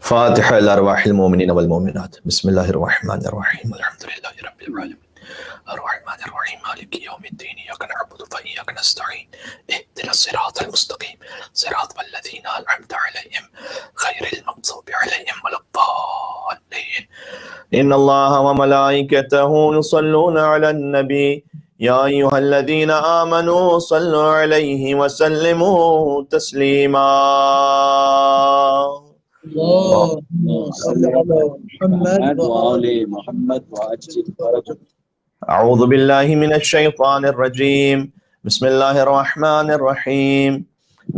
فاتحة لأرواح المؤمنين والمؤمنات. بسم الله الرحمن الرحيم. الحمد لله رب العالمين الرحمن الرحيم مالك يوم الدين. إياك نعبد وإياك نستعين. اهدنا الصراط المستقيم صراط الذين أنعمت عليهم غير المغضوب عليهم ولا الضالين. إن الله وملائكته يصلون على النبي يا أيها الذين آمنوا صلوا عليه وسلموا تسليما. اللهم صل على محمد وآل محمد وعجل فرجهم. أعوذ بالله من الشيطان الرجيم. بسم الله الرحمن الرحيم.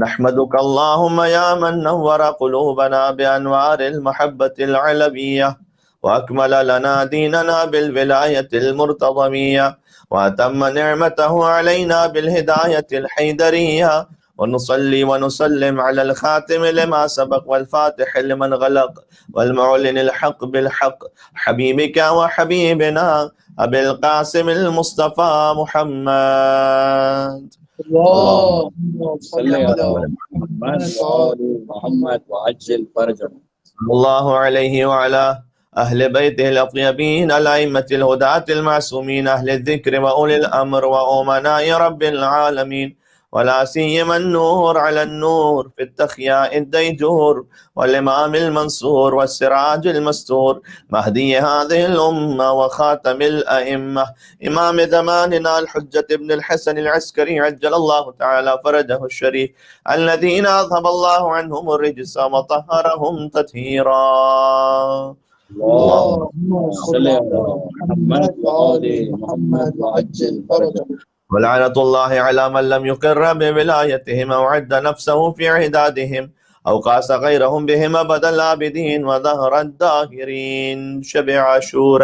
نحمدك اللهم يا من نور قلوبنا بأنوار المحبة العلوية وأكمل لنا ديننا بالولاية المرتضمية وأتم نعمته علينا بالهداية الحيدرية، ونصلي ونسلم على الخاتم لما سبق والفاتح لمن غلق والمعلن الحق بالحق حبيبك وحبيبنا أبي القاسم المصطفى محمد. اللهم صل على محمد وآل محمد وعجل فرجهم. صلى الله عليه وعلى أهل بيته الأطيبين الأئمة الهداة المعصومين أهل الذكر وأولي الأمر وأمناء رب العالمين، ولا سيما النور على النور في التخياء الديجور والإمام المنصور والسراج المستور مهدي هذه الأمة وخاتم الأئمة إمام زماننا الحجة ابن الحسن العسكري عجل الله تعالى فرجه الشريف، الذين أذهب الله عنهم الرجس وطهرهم تطهيرا. اللهم صل على محمد وآل محمد وعجل فرجهم. ولعنة الله على من لم يقر بولايتهم أو عد نفسه في عدادهم أو قاس غيرهم بهم أبد الآبدين وظهر الداهرين. شب عاشور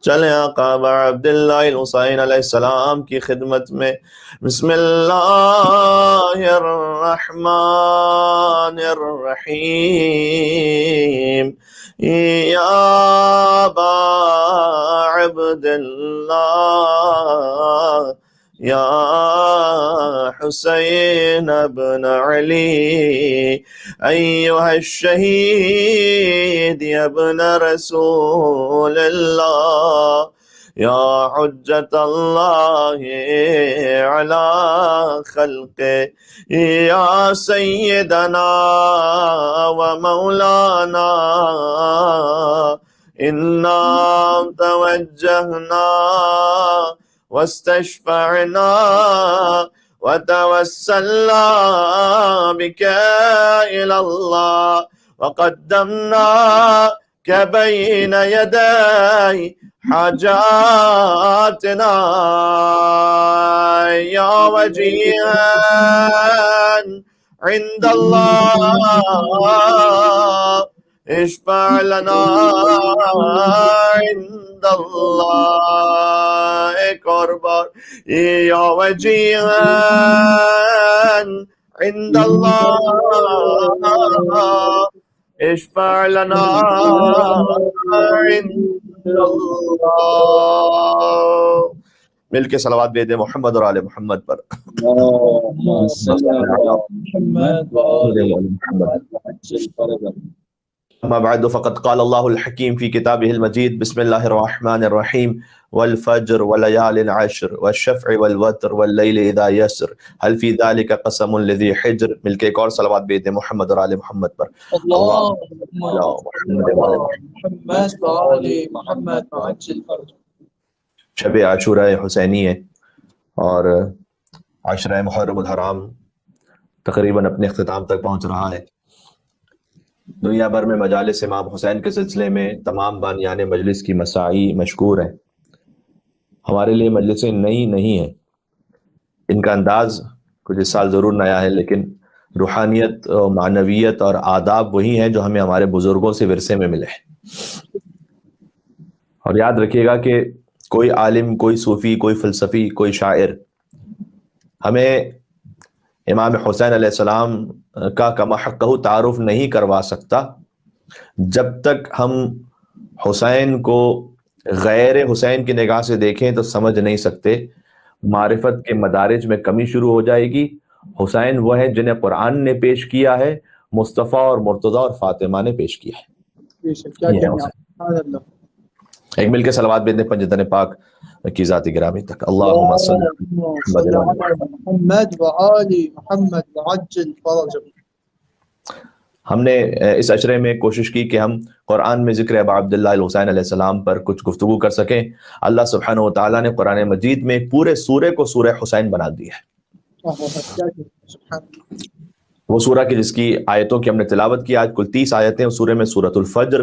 چلے آقا عبداللہ الحسین علیہ السلام کی خدمت میں. بسم اللہ الرحمن الرحیم. یا ابا عبداللہ یا حسین ابن علی ایها الشہید ابن رسول اللہ یا حجت اللہ علی خلقہ یا سیدنا و مولانا انا توجہنا واستشفعنا وتوسلنا بك إلى الله وقدمناك بين يدي حاجاتنا يا وجيها عند الله اشفع لنا عند اللہ. ایک اور بار یا وجیہا عند اللہ اشفع لنا عند اللہ. مل کے صلوات بھیجیں محمد اور آل محمد پر. اللهم صل على محمد وآل محمد وعجل فرجهم. اما بعد فقد قال الله الحكيم في كتابه المجيد. بسم الله الرحمن الرحيم. والفجر وليال العشر والشفع والوتر والليل اذا يسر هل في ذلك قسم لذي حجر. مل کے ایک اور صلوات بھیجیں محمد اور آل محمد پر. اللهم صل على محمد وآل محمد وعجل فرجهم. شب عاشورہ حسینی ہے اور عشرہ محرم الحرام تقریباً اپنے اختتام تک پہنچ رہا ہے. دنیا بھر میں مجالس امام حسین کے سلسلے میں تمام بانیان مجلس کی مساعی مشکور ہیں. ہمارے لیے مجلسیں نئی نہیں ہیں، ان کا انداز کچھ اس سال ضرور نیا ہے، لیکن روحانیت اور معنویت اور آداب وہی ہیں جو ہمیں ہمارے بزرگوں سے ورثے میں ملے ہیں. اور یاد رکھیے گا کہ کوئی عالم، کوئی صوفی، کوئی فلسفی، کوئی شاعر ہمیں امام حسین علیہ السلام کا کما حقہ تعارف نہیں کروا سکتا جب تک ہم حسین کو غیر حسین کی نگاہ سے دیکھیں تو سمجھ نہیں سکتے. معرفت کے مدارج میں کمی شروع ہو جائے گی. حسین وہ ہے جنہیں قرآن نے پیش کیا ہے مصطفیٰ اور مرتضیٰ اور فاطمہ نے پیش کیا ہے. بے شک. کیا یہ ہے کہنا حسین. سبحان اللہ. ایک مل کے صلوات بھیج دیں پنجتن پاک کی ذاتی گرامی تک. اللہم صلی صلی علی محمد و آل محمد وعجل فرجهم. ہم نے اس اشرے میں کوشش کی کہ ہم قرآن میں ذکر ابا عبداللہ الحسین علیہ السلام پر کچھ گفتگو کر سکیں. اللہ سبحانہ و تعالیٰ نے قرآن مجید میں پورے سورے کو سورہ حسین بنا دیا ہے. سبحان اللہ. وہ سورہ کی جس کی آیتوں کی ہم نے تلاوت کی آج کل 30 آیتیں اس سورے میں سورۃ الفجر.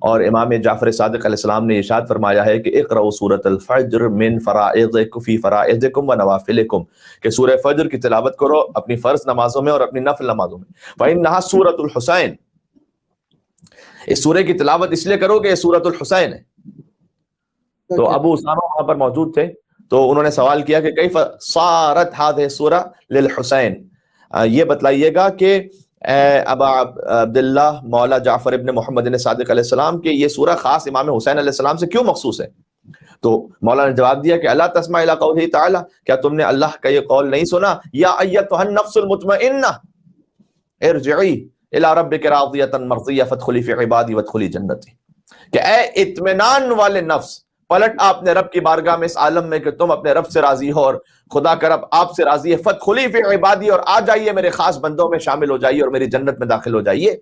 اور امام جعفر صادق علیہ السلام نے ارشاد فرمایا ہے کہ اقرؤوا سورۃ الفجر من فرائضکم فی فرائضکم و نوافلکم، کہ سورہ فجر کی تلاوت کرو اپنی فرض نمازوں میں اور اپنی نفل نمازوں میں. فإنها سورۃ الحسین، اس سورے کی تلاوت اس لیے کرو کہ یہ سورۃ الحسین ہے. تو ابو اسامہ وہاں پر موجود تھے تو انہوں نے سوال کیا کہ کیف صارت هذه السورۃ للحسین، یہ بتلائیے گا کہ ابا عبداللہ مولا جعفر ابن محمد صادق علیہ السلام کے یہ سورہ خاص امام حسین علیہ السلام سے کیوں مخصوص ہے. تو مولا نے جواب دیا کہ الا تسمع الی قولہ تعالی، کیا تم نے اللہ کا یہ قول نہیں سنا، یا ایتھا النفس المطمئنہ ارجعی الی ربک راضیۃ مرضیہ فادخلی فی عبادی وادخلی جنتی، کہ اے اطمینان والے نفس پلٹ اپنے رب کی بارگاہ میں اس عالم میں کہ تم اپنے رب سے راضی ہو اور خدا کا رب آپ سے راضی ہے. فادخلی فی عبادی، اور آ جائیے میرے خاص بندوں میں شامل ہو جائیے اور میری جنت میں داخل ہو جائیے.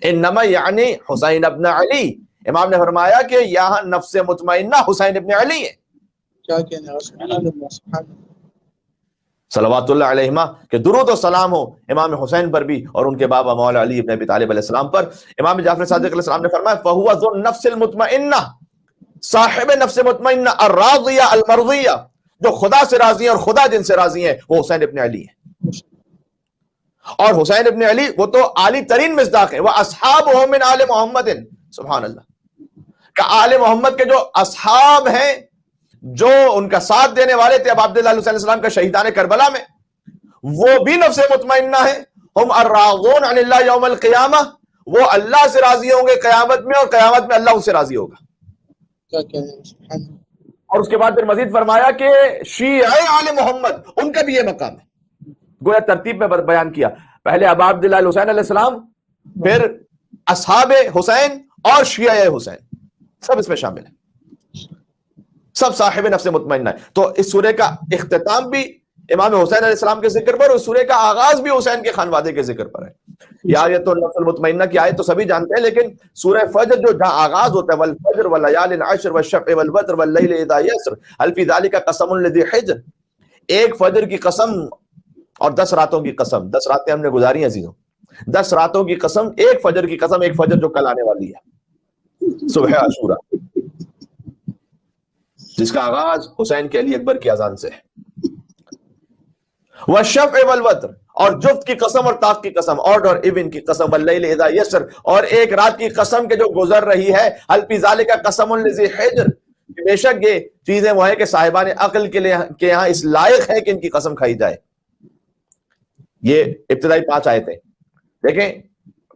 انما یعنی حسین ابن علی، امام نے فرمایا کہ یہاں نفس مطمئنہ حسین ابن علی ہے. کیا کہنا ہے. سبحان اللہ. سبحان اللہ. صلوات اللہ علیہما، کہ درود و سلام ہو امام حسین پر بھی اور ان کے بابا مولا علی ابن ابی طالب علیہ السلام پر. امام جعفر صادق علیہ السلام نے فرمایا فہو ذو النفس المطمئنہ، صاحب نفس مطمئنہ الراضیہ المرضیہ، جو خدا سے راضی ہیں اور خدا جن سے راضی ہیں، وہ حسین ابن علی ہے. اور حسین ابن علی وہ تو عالی ترین مصداق ہیں. وہ اصحاب من آل محمد، سبحان اللہ، کہ آل محمد کے جو اصحاب ہیں جو ان کا ساتھ دینے والے تھے اب عبداللہ علیہ السلام کا شہیدان کربلا میں، وہ بھی نفس مطمئنہ ہیں. ہم الراضون عن اللہ یوم القیامہ، وہ اللہ سے راضی ہوں گے قیامت میں اور قیامت میں اللہ ان سے راضی ہوگا. کیا کہنا ہے. سبحان اللہ. اور اس کے بعد پھر مزید فرمایا کہ شیعہ آل محمد ان کا بھی یہ مقام ہے. گویا ترتیب میں بیان کیا، پہلے ابا عبداللہ الحسین علیہ السلام، پھر اصحاب حسین اور شیعہ حسین، سب اس میں شامل ہیں، سب صاحب نفس مطمئنہ ہے. تو اس سورے کا اختتام بھی امام حسین علیہ السلام کے ذکر پر، اور سورے کا آغاز بھی حسین کے خانوادے کے ذکر پر ہے. یہ آیت النفس المطمئنہ کی آیت تو سبھی جانتے ہیں، لیکن سورہ فجر جو جہاں آغاز ہوتا ہے والفجر وليال عشر والشفع والوتر واللیل اذا یسر هل فی ذلک قسم لذی حجر، ایک فجر کی قسم اور 10 راتوں کی قسم. 10 راتیں ہم نے گزاری ہیں عزیزوں، 10 راتوں کی قسم، ایک فجر کی قسم، ایک فجر جو کل آنے والی ہے، صبح عاشورہ، جس کا آغاز حسین کے علی اکبر کی اذان سے ہے. والشفع والوتر، اور جفت کی قسم اور طاق کی قسم، آڈ اور ایون کی قسم، واللیل اذا یسر، اور ایک رات کی قسم کے جو گزر رہی ہے، هل فی ذلک قسم لذی حجر، بے شک یہ چیزیں وہ ہیں کہ صاحبان عقل کے لیے کہ یہاں اس لائق ہے کہ ان کی قسم کھائی جائے. یہ ابتدائی 5 آیتیں دیکھیں.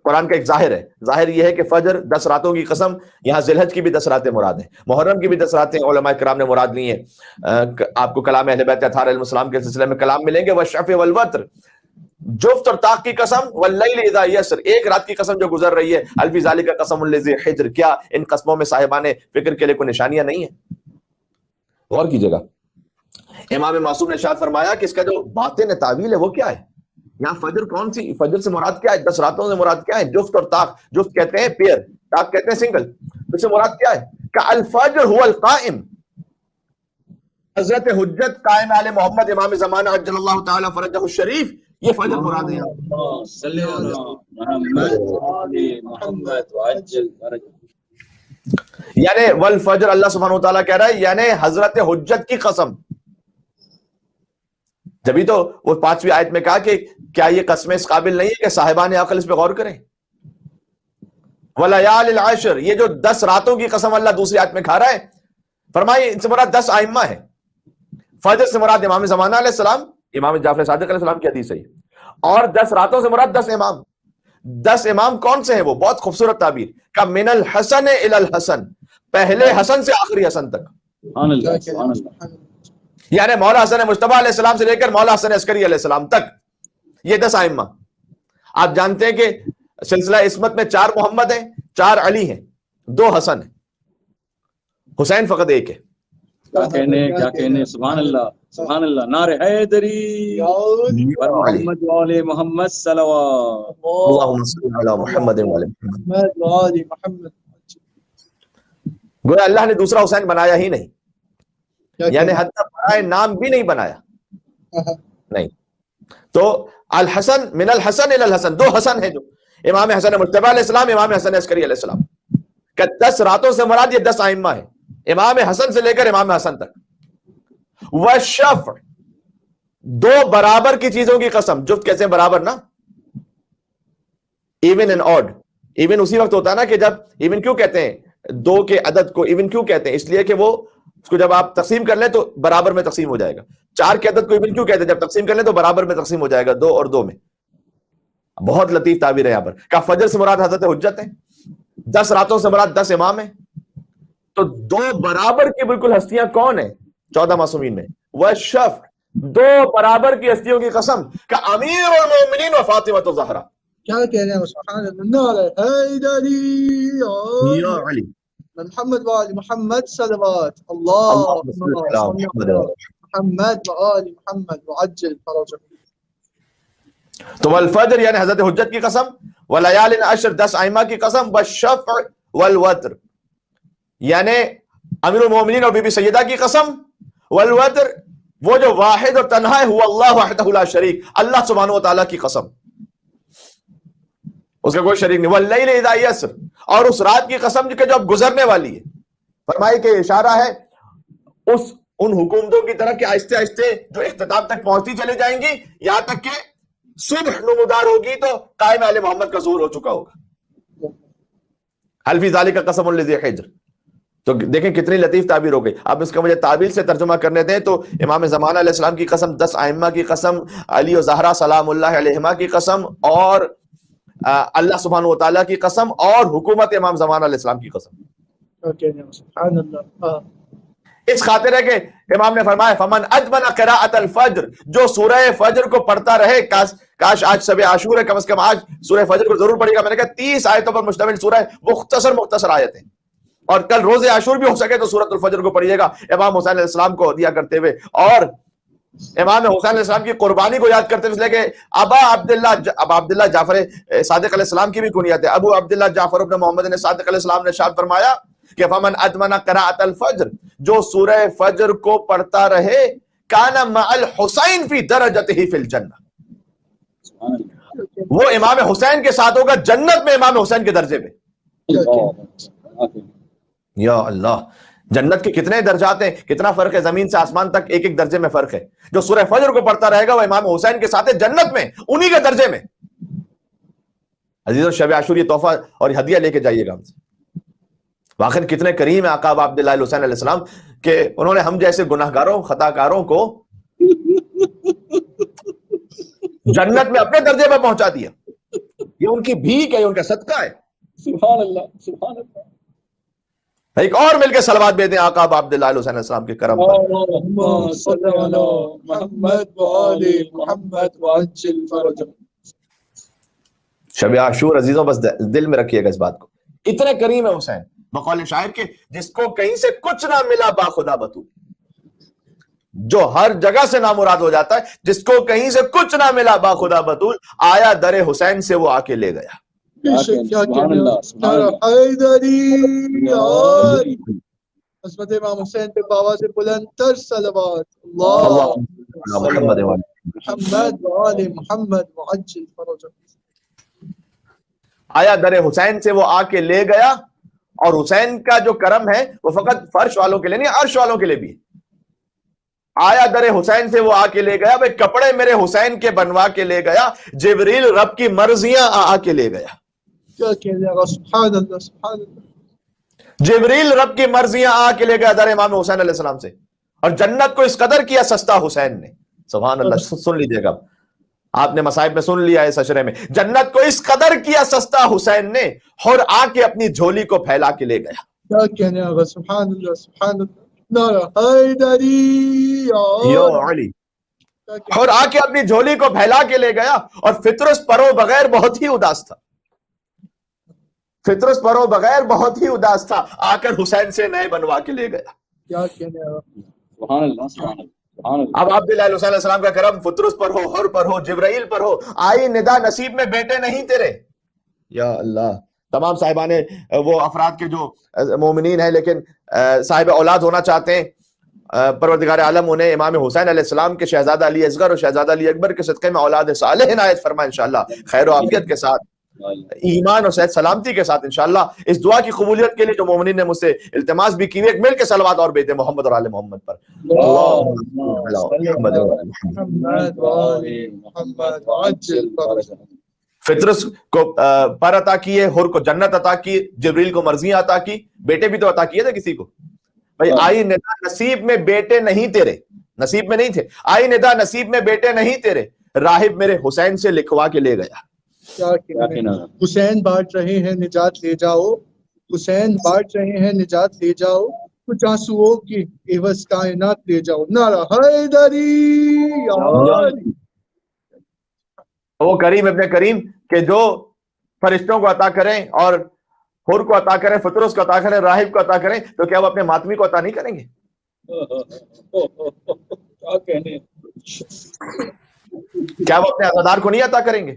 قرآن کا ایک ظاہر ہے، ظاہر یہ ہے کہ فجر 10 راتوں کی قسم، یہاں ذی الحج کی بھی 10 راتیں مراد ہیں، محرم کی بھی 10 راتیں علماء کرام نے مراد لی ہیں. آپ کو کلام اہل بیت اطہار علیہ السلام کے سلسلے میں کلام ملیں گے. والشفع والوتر، جفت اور طاق کی قسم، واللیل اذا یسر، ایک رات کی قسم جو گزر رہی ہے، هل فی ذلک قسم لذی حجر، کیا ان قسموں میں صاحبان فکر کے لیے کوئی نشانیاں نہیں ہیں؟ غور کیجیے گا. امام معصوم نے ارشاد فرمایا کہ اس کا جو باطن تعویل ہے وہ کیا ہے. یہاں فجر کون سی، فجر سے مراد کیا ہے، 10 راتوں سے مراد کیا ہے؟ جفت اور طاق. جفت کہتے ہیں پیئر، طاق کہتے ہیں سنگل. اس سے مراد کیا ہے کہ الفجر هو القائم، حضرت حجت قائم آل محمد امام زمانہ عجل اللہ تعالی فرجہ الشریف، یہ فجر مراد ہے. صلی علی محمد وآل محمد وعجل فرجہ. یعنی والفجر، اللہ سبحانہ وتعالیٰ کہہ رہا ہے یعنی حضرت حجت کی قسم. جبھی تو وہ 5ویں آیت میں کہا کہ کیا یہ قسمیں اس قابل نہیں ہے کہ صاحبان عقل اس پہ غور کریں. ولیال العشر، یہ جو 10 راتوں کی قسم اللہ دوسری آیت میں کھا رہا ہے، فرمائے ان سے مراد 10 ائمہ ہے. فجر سے مراد امام زمانہ علیہ السلام، امام جعفر صادق علیہ السلام کی حدیث ہے، اور 10 راتوں سے مراد 10 امام. 10 امام کون سے ہیں؟ وہ بہت خوبصورت تعبیر کا من الحسن الی الحسن، پہلے حسن سے آخری حسن تک. سبحان اللہ. سبحان اللہ. یعنی مولا حسن مجتبیٰ علیہ السلام سے لے کر مولا حسن عسکری علیہ السلام تک، یہ 10 ائمہ. آپ جانتے ہیں کہ سلسلہ عصمت میں 4 محمد ہیں، 4 علی ہیں، 2 حسن ہیں، حسین فقط ایک ہے. کیا کہنے سبحان اللہ. نعرہ حیدری پر محمد والے محمد صلوات. اللہم صل علی محمد وعلی محمد. گویا اللہ نے دوسرا حسین بنایا ہی نہیں، یعنی حتی برائے نام بھی نہیں بنایا. نہیں تو الحسن من الحسن الی الحسن، 2 حسن ہیں جو امام حسن مجتبی علیہ السلام، امام حسن عسکری علیہ السلام. کہ 10 راتوں سے مراد یہ 10 ائمہ ہیں، امام حسن سے لے کر امام حسن تک. والشفع، 2 برابر کی چیزوں کی قسم. جفت کیسے ہیں؟ برابر نا، ایون اینڈ آڈ. ایون اسی وقت ہوتا ہے نا کہ جب ایون کیوں کہتے ہیں 2 کے عدد کو ایون کیوں کہتے ہیں؟ اس لیے کہ وہ اس کو جب آپ تقسیم کر لیں تو برابر میں تقسیم ہو جائے گا. 4 کے عدد کو ایون کیوں کہتے ہیں؟ جب تقسیم کر لیں تو برابر میں تقسیم ہو جائے گا، 2 اور 2 میں. بہت لطیف تعبیر ہے یہاں پر. کہ فجر سے مراد حضرت حجت ہے، 10 راتوں سے مراد 10 امام ہیں. تو 2 برابر کی بالکل ہستیاں کون ہیں 14 معصومین میں؟ والشفع، 2 برابر کی ہستیوں کی قسم. کہ امیر المومنین و فاطمہ الزہرا. کیا کہہ رہے ہیں سبحان اللہ. حیدری یا علی محمد وآل محمد صلوات. اللهم صل على محمد وآل محمد وعجل فرجهم. تو والفجر یعنی حضرت حجت کی قسم، ولیال عشر 10 ائمہ کی قسم، والشفع والوتر یعنی امیر المومنین اور بی بی سیدہ کی قسم، والوتر وہ جو واحد اور تنہا ہے، هو اللہ وحدہ لا شریک، اللہ سبحانہ و تعالیٰ کی قسم، اس کا کوئی شریک نہیں. واللیل اذا یسر، اور اس رات کی قسم کہ جو اب گزرنے والی ہے. فرمائے کہ اشارہ ہے ان حکومتوں کی طرف کہ آہستہ آہستہ جو اختتام تک پہنچتی چلی جائیں گی، یہاں تک کہ صبح نمودار ہوگی تو قائم آل محمد کا ظہور ہو چکا ہوگا. حل فی ذالک قسم لذی حجر. تو دیکھیں کتنی لطیف تعبیر ہو گئی. اب اس کا مجھے تعبیر سے ترجمہ کرنے دیں تو امام زمانہ علیہ السلام کی قسم، 10 ائمہ کی قسم، علی و زہرا سلام اللہ علیہما کی قسم، اور اللہ سبحانہ و تعالیٰ کی قسم، اور حکومت امام زمانہ علیہ السلام کی قسم. سبحان اللہ. اس خاطر ہے کہ امام نے فرمایا فمن ادمن قراءۃ الفجر، جو سورہ فجر کو پڑھتا رہے، کاش آج شب عاشور ہے، کم از کم آج سورہ فجر کو ضرور پڑھے گا. میں نے کہا 30 آیتوں پر مشتمل سورہ، مختصر آیتیں، اور کل روز عاشور بھی ہو سکے تو سورۃ الفجر کو پڑھیے گا امام حسین علیہ السلام کو دیا کرتے ہوئے، اور امام حسین علیہ السلام کی قربانی کو یاد کرتے ہوئے. اس لیے کہ ابا عبداللہ جعفر صادق علیہ السلام کی بھی کنیت ہے. ابو عبداللہ جعفر ابن محمد صادق علیہ السلام نے ارشاد فرمایا کہ فمن ادمن قراءۃ الفجر، جو سورہ فجر کو پڑھتا رہے، کان مع الحسین فی درجتہ فی الجنہ، وہ امام حسین کے ساتھ ہوگا جنت میں امام حسین کے درجے پہ. یا اللہ، جنت کے کتنے درجات ہیں، کتنا فرق ہے، زمین سے آسمان تک ایک ایک درجے میں فرق ہے. جو سورہ فجر کو پڑھتا رہے گا وہ امام حسین کے ساتھ ہے جنت میں، انہی کے درجے میں. عزیزو، شب عاشور یہ تحفہ اور ہدیہ لے کے جائیے گا ہم سے. واقعی کتنے کریم ہیں آقا عبداللہ حسین علیہ السلام کہ انہوں نے ہم جیسے گناہگاروں خطا کاروں کو جنت میں اپنے درجے پر پہنچا دیا. یہ ان کی بھیک ہے، ان کا صدقہ ہے. سبحان اللہ سبحان اللہ. ایک اور مل کے صلوات بھیجیں آقا عبداللہ حسین علیہ السلام کے کرم پر. اللہم صل علی محمد وآل محمد وعجل فرجهم. شب عاشور عزیزوں بس دل میں رکھیے گا اس بات کو. اتنے کریم ہے حسین، بقول شاعر کے جس کو کہیں سے کچھ نہ ملا با خدا بطول، جو ہر جگہ سے نامراد ہو جاتا ہے، جس کو کہیں سے کچھ نہ ملا با خدا بطول، آیا در حسین سے وہ آ کے لے گیا. سبحان اللہ. حیدری عظمت امام حسین پہ باواز بلند تر صلوات. اللہ محمد محمد وآل محمد وعجل فرجهم. آیا در حسین سے وہ آ کے لے گیا. اور حسین کا جو کرم ہے وہ فقط فرش والوں کے لیے نہیں، عرش والوں کے لیے بھی. آیا در حسین سے وہ آ کے لے گیا، بھئی کپڑے میرے حسین کے بنوا کے لے گیا، جبریل رب کی مرضیاں آ کے لے گیا. کیا کہہ رہے ہیں سبحان اللہ سبحان اللہ. جبریل رب کی مرضیاں آ کے لے گیا در امام حسین علیہ السلام سے. اور جنت کو اس قدر کیا سستا حسین نے. سبحان اللہ. سن لیجئے گا، آپ نے مصائب میں سن لیا ہے اس اشرے میں. جنت کو اس قدر کیا سستا حسین نے، اور آ کے اپنی جھولی کو پھیلا کے لے گیا. کیا کہنے آگا سبحان اللہ سبحان اللہ. نعرہ حیدری یا علی. اور آ کے اپنی جھولی کو پھیلا کے لے گیا، اور فطرس پرو بغیر بہت ہی اداس تھا، فطرس پرو بغیر بہت ہی اداس تھا، آ کر حسین سے نئے بنوا کے لے گیا۔ کیا کہنے ہیں آپ؟ سبحان اللہ سبحان اللہ سبحان اللہ۔ اب عبداللہ علیہ السلام کا کرم فطرس پر ہو، حر پر ہو، جبرائیل پر ہو، آئی ندا نصیب میں بیٹے نہیں تیرے۔ یا اللہ، تمام صاحبان وہ افراد کے جو مومنین ہیں لیکن صاحب اولاد ہونا چاہتے ہیں، پروردگار عالم انہیں امام حسین علیہ السلام کے شہزادہ علی اصغر اور شہزادہ علی اکبر کے صدقے میں اولاد صالح عنایت فرمائے انشاءاللہ، خیر و عافیت کے ساتھ، ایمان اور صحت سلامتی کے ساتھ انشاءاللہ۔ اس دعا کی قبولیت کے لیے جو مومنین نے مجھ سے التماس بھی کی، ایک مل کے صلوات اور بھیجیں محمد اور آل محمد پر۔ محمد وآل محمد وعجل فرجهم۔ فطرس کو پر عطا کیے، حر کو جنت عطا کی، جبریل کو مرضیاں عطا کی، بیٹے بھی تو عطا کیے تھے کسی کو۔ بھائی آئی ندا نصیب میں بیٹے نہیں تیرے، نصیب میں نہیں تھے، آئی ندا نصیب میں بیٹے نہیں تیرے، راہب میرے حسین سے لکھوا کے لے گیا۔ کیا کہنا ہے؟ حسین بانٹ رہے ہیں نجات لے جاؤ، حسین بانٹ رہے ہیں نجات لے جاؤ، کچھ آنسوؤں کی عوض کائنات لے جاؤ، نعرہ حیدری یا علی۔ وہ کریم ابن کریم کہ جو فرشتوں کو عطا کریں اور حر کو عطا کریں، فطرس کو عطا کریں، راہب کو عطا کریں، تو کیا وہ اپنے ماتمی کو عطا نہیں کریں گے؟ کیا کہنے، کیا وہ اپنے عزادار کو نہیں عطا کریں گے؟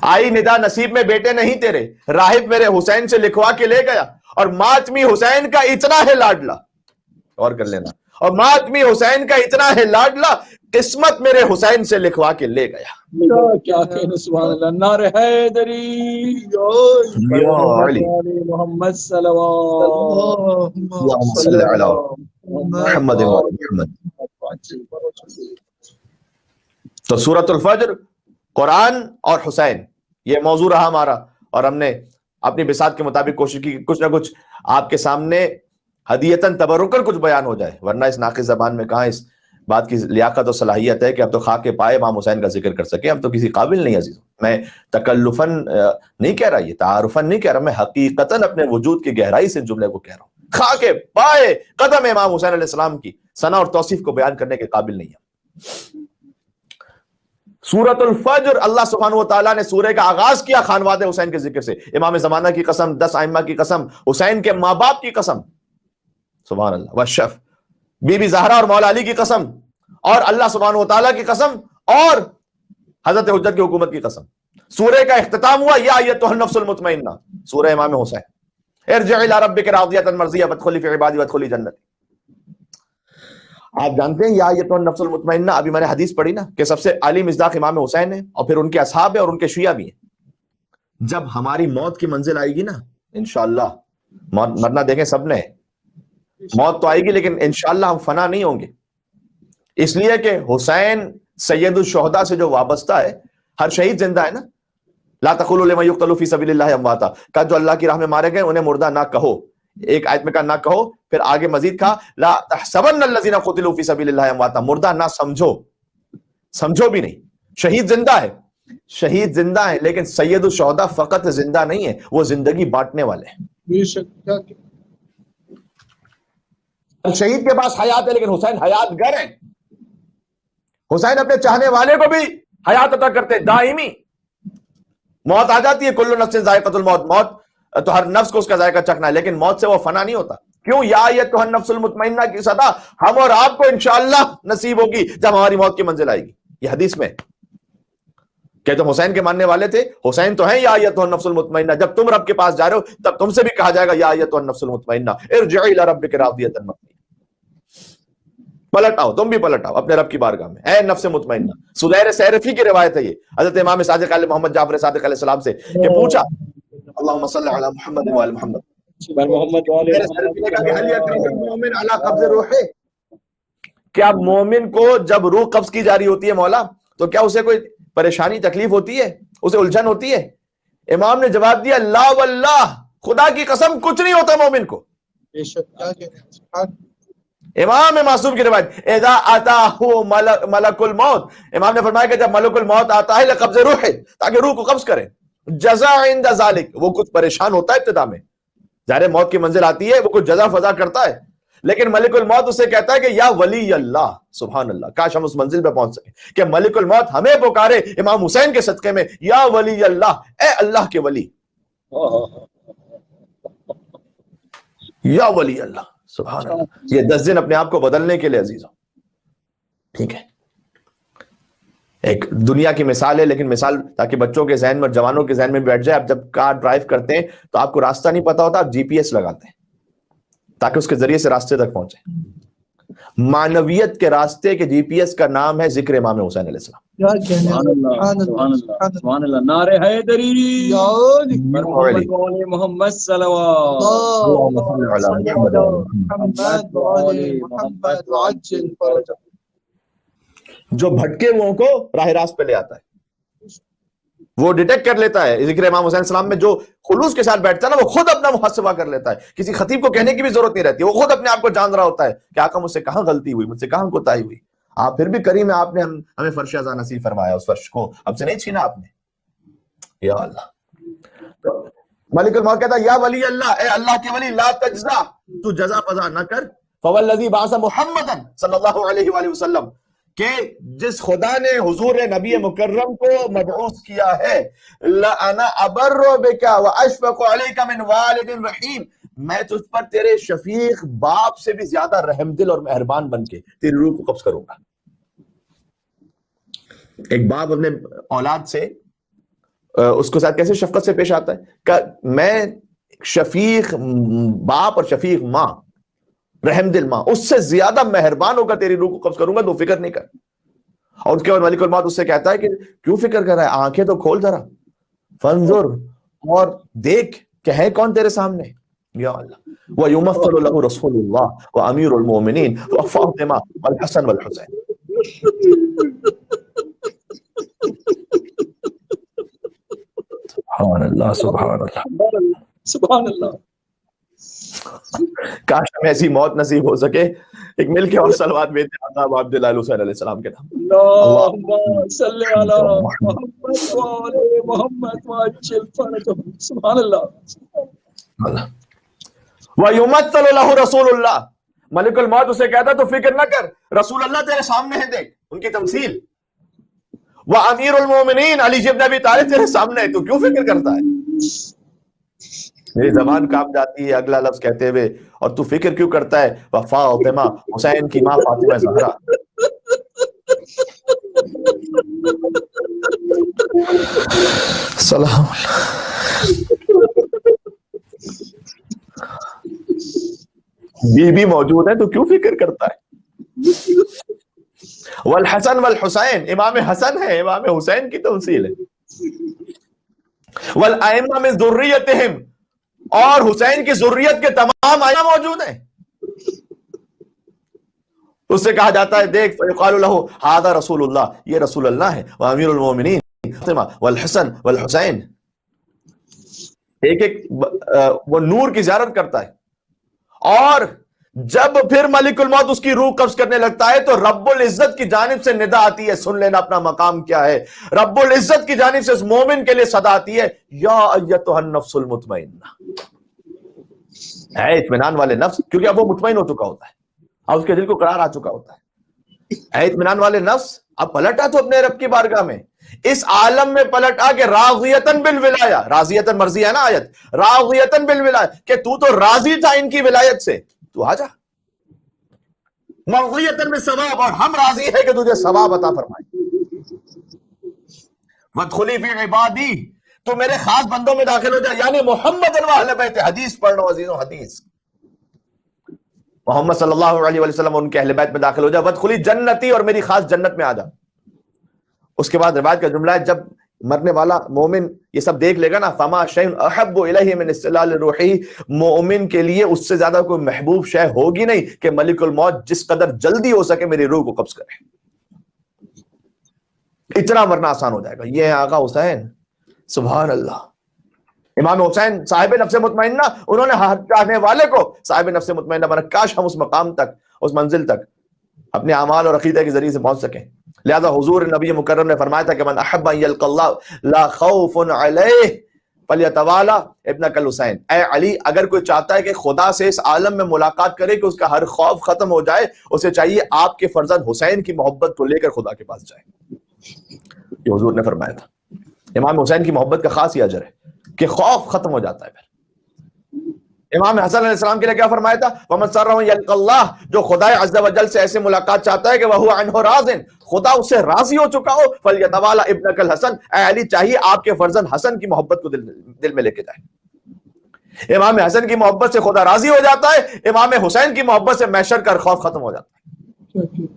آئی ندا نصیب میں بیٹے نہیں تیرے، راہب میرے حسین سے لکھوا کے لے گیا، اور ماتمی حسین کا اتنا ہے لاڈلا، اور کر لینا، اور ماتمی حسین کا اتنا ہے لاڈلا، قسمت میرے حسین سے لکھوا کے لے گیا۔ کیا کہنے، سبحان اللہ، نعرہ حیدری یا علی، محمد صلوات اللہم صلی علی محمد و آل محمد۔ تو سورۃ الفجر، قرآن اور حسین، یہ موضوع رہا ہمارا، اور ہم نے اپنی بساط کے مطابق کوشش کی کہ کچھ نہ کچھ آپ کے سامنے ہدیتاً تبرکاً کچھ بیان ہو جائے، ورنہ اس ناقص زبان میں کہاں اس بات کی لیاقت اور صلاحیت ہے کہ اب تو خاک کے پائے امام حسین کا ذکر کر سکے، اب تو کسی قابل نہیں عزیز۔ میں تکلفاً نہیں کہہ رہا، یہ تعارفاً نہیں کہہ رہا، میں حقیقتاً اپنے وجود کی گہرائی سے جملے کو کہہ رہا ہوں، خاک کے پائے قدم امام حسین علیہ السلام کی ثنا اور توصیف کو بیان کرنے کے قابل نہیں ہے۔ سورۃ الفجر، اللہ سبحانہ و تعالیٰ نے سورہ کا آغاز کیا خانواد حسین کے ذکر سے، امام زمانہ کی قسم، 10 ائمہ کی قسم، حسین کے ماں باپ کی قسم، سبحان اللہ، والشف، بی بی زہرا اور مولا علی کی قسم، اور اللہ سبحانہ و تعالیٰ کی قسم، اور حضرت حجت کی حکومت کی قسم۔ سورہ کا اختتام ہوا یا ایتھا النفس المطمئنہ، سورہ امام حسین، ارجعی الی ربک راضیۃ مرضیہ فادخلی فی عبادی وادخلی جنتی۔ آپ جانتے ہیں یا ایتھا النفس المطمئنہ، ابھی میں نے حدیث پڑھی نا کہ سب سے عالی مصداق امام حسین ہے، اور پھر ان کے اصحاب ہیں اور ان کے شیعہ بھی ہیں۔ جب ہماری موت کی منزل آئے گی نا انشاءاللہ، مرنا دیکھیں سب نے، موت تو آئے گی لیکن انشاءاللہ ہم فنا نہیں ہوں گے، اس لیے کہ حسین سید الشہداء سے جو وابستہ ہے، ہر شہید زندہ ہے نا، لا تقولوا لمن يقتل في سبيل الله امواتا، کہ جو اللہ کی راہ میں مارے گئے انہیں مردہ نہ کہو، ایک آیت میں کہا نہ کہو، پھر آگے مزید کہا لا تحسبن الذين قتلوا في سبيل الله امواتا، مردہ نہ سمجھو، سمجھو بھی نہیں، شہید زندہ ہے، شہید زندہ ہے، لیکن سید الشہداء فقط زندہ نہیں ہے، وہ زندگی بانٹنے والے ہیں۔ بے شک، کیا شہید کے پاس حیات ہے لیکن حسین حیات گر ہیں، حسین اپنے چاہنے والے کو بھی حیات عطا کرتے، دائمی۔ موت آ جاتی ہے، کل نفس ذائقۃ الموت، موت تو ہر نفس کو اس کا ذائقہ چکھنا ہے، لیکن موت سے وہ فنا نہیں ہوتا۔ کیوں؟ یا ایتھا النفس المطمئنہ کی صدا ہم اور آپ کو انشاءاللہ نصیب ہوگی جب ہماری موت کی منزل آئے گی۔ یہ حدیث میں کہ تم حسین کے ماننے والے تھے، حسین تو ہیں یا ایتھا النفس المطمئنہ، جب تم رب کے پاس جا رہے ہو تب تم سے بھی کہا جائے گا یا ایتھا النفس المطمئنہ ارجعی الی ربک راضیۃ مرضیہ، پلٹ آؤ، تم بھی پلٹ آؤ اپنے رب کی بارگاہ میں، اے نفس مطمئنہ۔ سدیر سیرفی کی روایت ہے یہ، حضرت امام صادق علیہ محمد جعفر صادق علیہ السلام سے کہ پوچھا اللہم صلی علی محمد و آل محمد، محمد کیا مومن کو جب روح قبض کی جا رہی ہوتی ہے مولا تو کیا اسے کوئی پریشانی تکلیف ہوتی ہے، اسے الجھن ہوتی ہے؟ امام نے جواب دیا لا واللہ، خدا کی قسم کچھ نہیں ہوتا مومن کو۔ بے شک، کیا کہتے ہیں؟ امام معصوم کی روایت اذا اتاہ ملک الموت، امام نے فرمایا کہ جب ملک الموت آتا ہے لقبض روح، تاکہ روح کو قبض کرے، جزا عند ذالک، وہ کچھ پریشان ہوتا ہے ابتدا میں، ظاہر موت کی منزل آتی ہے وہ کچھ جزا فضا کرتا ہے، لیکن ملک الموت اسے کہتا ہے کہ یا ولی اللہ. سبحان اللہ, کاش ہم اس منزل پہ پہنچ سکیں کہ ملک الموت ہمیں پکارے امام حسین کے صدقے میں, یا ولی اللہ, اے اللہ کے ولی, یا ولی اللہ. سبحان اللہ. یہ 10 دن اپنے آپ کو بدلنے کے لیے عزیزوں, ٹھیک ہے, ایک دنیا کی مثال ہے, لیکن مثال تاکہ بچوں کے ذہن میں اور جوانوں کے ذہن میں بیٹھ جائے. آپ جب کار ڈرائیو کرتے ہیں تو آپ کو راستہ نہیں پتا ہوتا, آپ جی پی ایس لگاتے ہیں تاکہ اس کے ذریعے سے راستے تک پہنچے. معنویت کے راستے کے جی پی ایس کا نام ہے ذکر امام حسین علیہ السلام. سبحان اللہ, سبحان اللہ, سبحان اللہ. نعرہ حیدری محمد صلوات. جو بھٹکے ہوئوں کو راہ راست پہ لے آتا ہے, وہ ڈیٹیکٹ کر لیتا ہے. ذکر امام حسین السلام میں جو خلوص کے ساتھ بیٹھتا ہے نا, وہ خود اپنا محاسبہ کر لیتا ہے. کسی خطیب کو کہنے کی بھی ضرورت نہیں رہتی, وہ خود اپنے آپ کو جان رہا ہوتا ہے کہ آقا مجھ سے کہاں غلطی ہوئی, مجھ سے کہاں کوتاہی ہوئی. آپ پھر بھی کریم ہے, آپ نے ہمیں فرش ازا نصیب فرمایا, اس فرش کو ہم سے نہیں چھینا آپ نے, یا اللہ. ملک الموت کہتا ہے یا ولی اللہ, اے اللہ کے ولی, لا تجزا, تو جزا پزا نہ کر. فوالذی بعث محمدا صلی اللہ علیہ وآلہ وسلم, کہ جس خدا نے حضور نبی مکرم کو مبعوث کیا ہے, لَأَنَا أَبَرُّ بِكَ وَأَشْفَقُ عَلَيْكَ مِنْ وَالِدٍ رَحِيمٍ, میں تجھ پر تیرے شفیق باپ سے بھی زیادہ رحم دل اور مہربان بن کے تیری روح کو قبض کروں گا. ایک باپ اپنے اولاد سے اس کے ساتھ کیسے شفقت سے پیش آتا ہے کہ میں شفیق باپ اور شفیق ماں, رحم دل ماں, اس سے زیادہ مہربان ہو کر تیری روح کو قبض کروں گا, تو فکر نہیں کر. اور اس کے بعد ملک الموت اس سے کہتا ہے کہ کیوں فکر کر رہا ہے, آنکھیں تو کھول ذرا, فانظر, اور دیکھ کہ ہے کون تیرے سامنے. یا اللہ. وَيُمَثَّلُ لَهُ رَسُولُ اللَّهِ وَأَمِيرُ الْمُؤْمِنِينَ وَفَاطِمَةُ وَالْحَسَنُ وَالْحُسَيْنُ. سبحان اللہ, سبحان اللہ, سبحان اللہ. کاش ہمیں ایسی موت نصیب ہو سکے. ایک مل کے اور صلوات بھیجتے ہیں آقا عبداللہ حسین علیہ السلام کے نام. اللہم صلی علی محمد وعلی محمد وعجل فرجہم. سبحان اللہ. وَيُمَثَّلُ لَهُ رَسُولُ اللَّهِ, ملک الموت اسے کہتا تو فکر نہ کر, رسول اللہ تیرے سامنے ہے, دیکھ ان کی تمثیل. وَأَمِيرُ الْمُؤْمِنِينَ, علی بن ابی طالب تیرے سامنے ہے, تو کیوں فکر کرتا ہے. میری زبان کانپ جاتی ہے اگلا لفظ کہتے ہوئے, اور تو فکر کیوں کرتا ہے. فاطمہ, حسین کی ماں فاطمہ زہرا. سلام بی بی موجود ہے تو کیوں فکر کرتا ہے. والحسن والحسین, امام حسن ہے, امام حسین کی تمثیل ہے. والائمہ من ذریتہم, اور حسین کی ذریت کے تمام ائمہ موجود ہیں. اس سے کہا جاتا ہے دیکھ, فیقال لہ ھذا رسول اللہ, یہ رسول اللہ ہے. وامیر المومنین فاطمہ والحسن والحسین, ایک ایک وہ نور کی زیارت کرتا ہے. اور جب پھر ملک الموت اس کی روح قبض کرنے لگتا ہے تو رب العزت کی جانب سے ندا آتی ہے, سن لینا اپنا مقام کیا ہے. رب العزت کی جانب سے اس مومن کے لیے صدا آتی ہے, یا ایتھا النفس المطمئنہ, ہے اطمینان والے نفس, کیونکہ اب وہ مطمئن ہو چکا ہوتا ہے, اب اس کے دل کو قرار آ چکا ہوتا ہے. اے اطمینان والے نفس, اب پلٹا تو اپنے رب کی بارگاہ میں, اس عالم میں پلٹا کہ راضیتن بالولایہ, راضیتن مرضی ہے نا آیت, راضیتن بالولایہ, کہ تو راضی تھا ان کی ولایت سے, تو آ جا. مرضیتن بالثواب, اور ہم راضی ہے کہ تجھے ثواب عطا فرمائے. وادخلی فی عبادی, تو میرے خاص بندوں میں داخل ہو جائے, یعنی محمد و اہل بیت. حدیث پڑھ لو عزیزوں, حدیث, محمد صلی اللہ علیہ وسلم ان کے اہل بیت میں داخل ہو جائے. وادخلی جنتی, اور میری خاص جنت میں آ جا. اس کے بعد روایت کا جملہ ہے, جب مرنے والا مومن یہ سب دیکھ لے گا نا, فما شیء احب الیہ من استلال روحی, مومن کے لیے اس سے زیادہ کوئی محبوب شے ہوگی نہیں کہ ملک الموت جس قدر جلدی ہو سکے میری روح کو قبض کرے. اتنا مرنا آسان ہو جائے گا. یہ ہے آقا حسین, سبحان اللہ. امام حسین صاحب نفس مطمئنہ, انہوں نے ہر چاہنے والے کو صاحب نفس مطمئنہ بنا. کاش ہم اس مقام تک, اس منزل تک اپنے اعمال اور عقیدہ کے ذریعے سے پہنچ سکیں. لہذا حضور نبی مکرم نے فرمایا تھا کہ من احب ان یلقى اللہ لا خوف علیہ فلیتوالا ابنک الحسین، اے علی اگر کوئی چاہتا ہے کہ خدا سے اس عالم میں ملاقات کرے کہ اس کا ہر خوف ختم ہو جائے، اسے چاہیے آپ کے فرزند حسین کی محبت کو لے کر خدا کے پاس جائے. یہ حضور نے فرمایا تھا. امام حسین کی محبت کا خاص ہی اجر ہے کہ خوف ختم ہو جاتا ہے. پھر امام حسن علیہ السلام کے لیے کیا فرمایا تھا؟ وَمَن سَرَّهُ يَلْقَ اللَّهُ، جو خدا عز و جل سے ایسے ملاقات چاہتا ہے کہ وَهُوَ عَنْهُ رَاضٍ، خدا اس سے راضی ہو چکا ہو، فَلْيَتَوَالَ ابْنَكَ الْحَسَن، اے علی چاہیے آپ کے فرزند حسن کی محبت کو دل میں لے کے جائے. امام حسن کی محبت سے خدا راضی ہو جاتا ہے، امام حسین کی محبت سے محشر کا خوف ختم ہو جاتا ہے.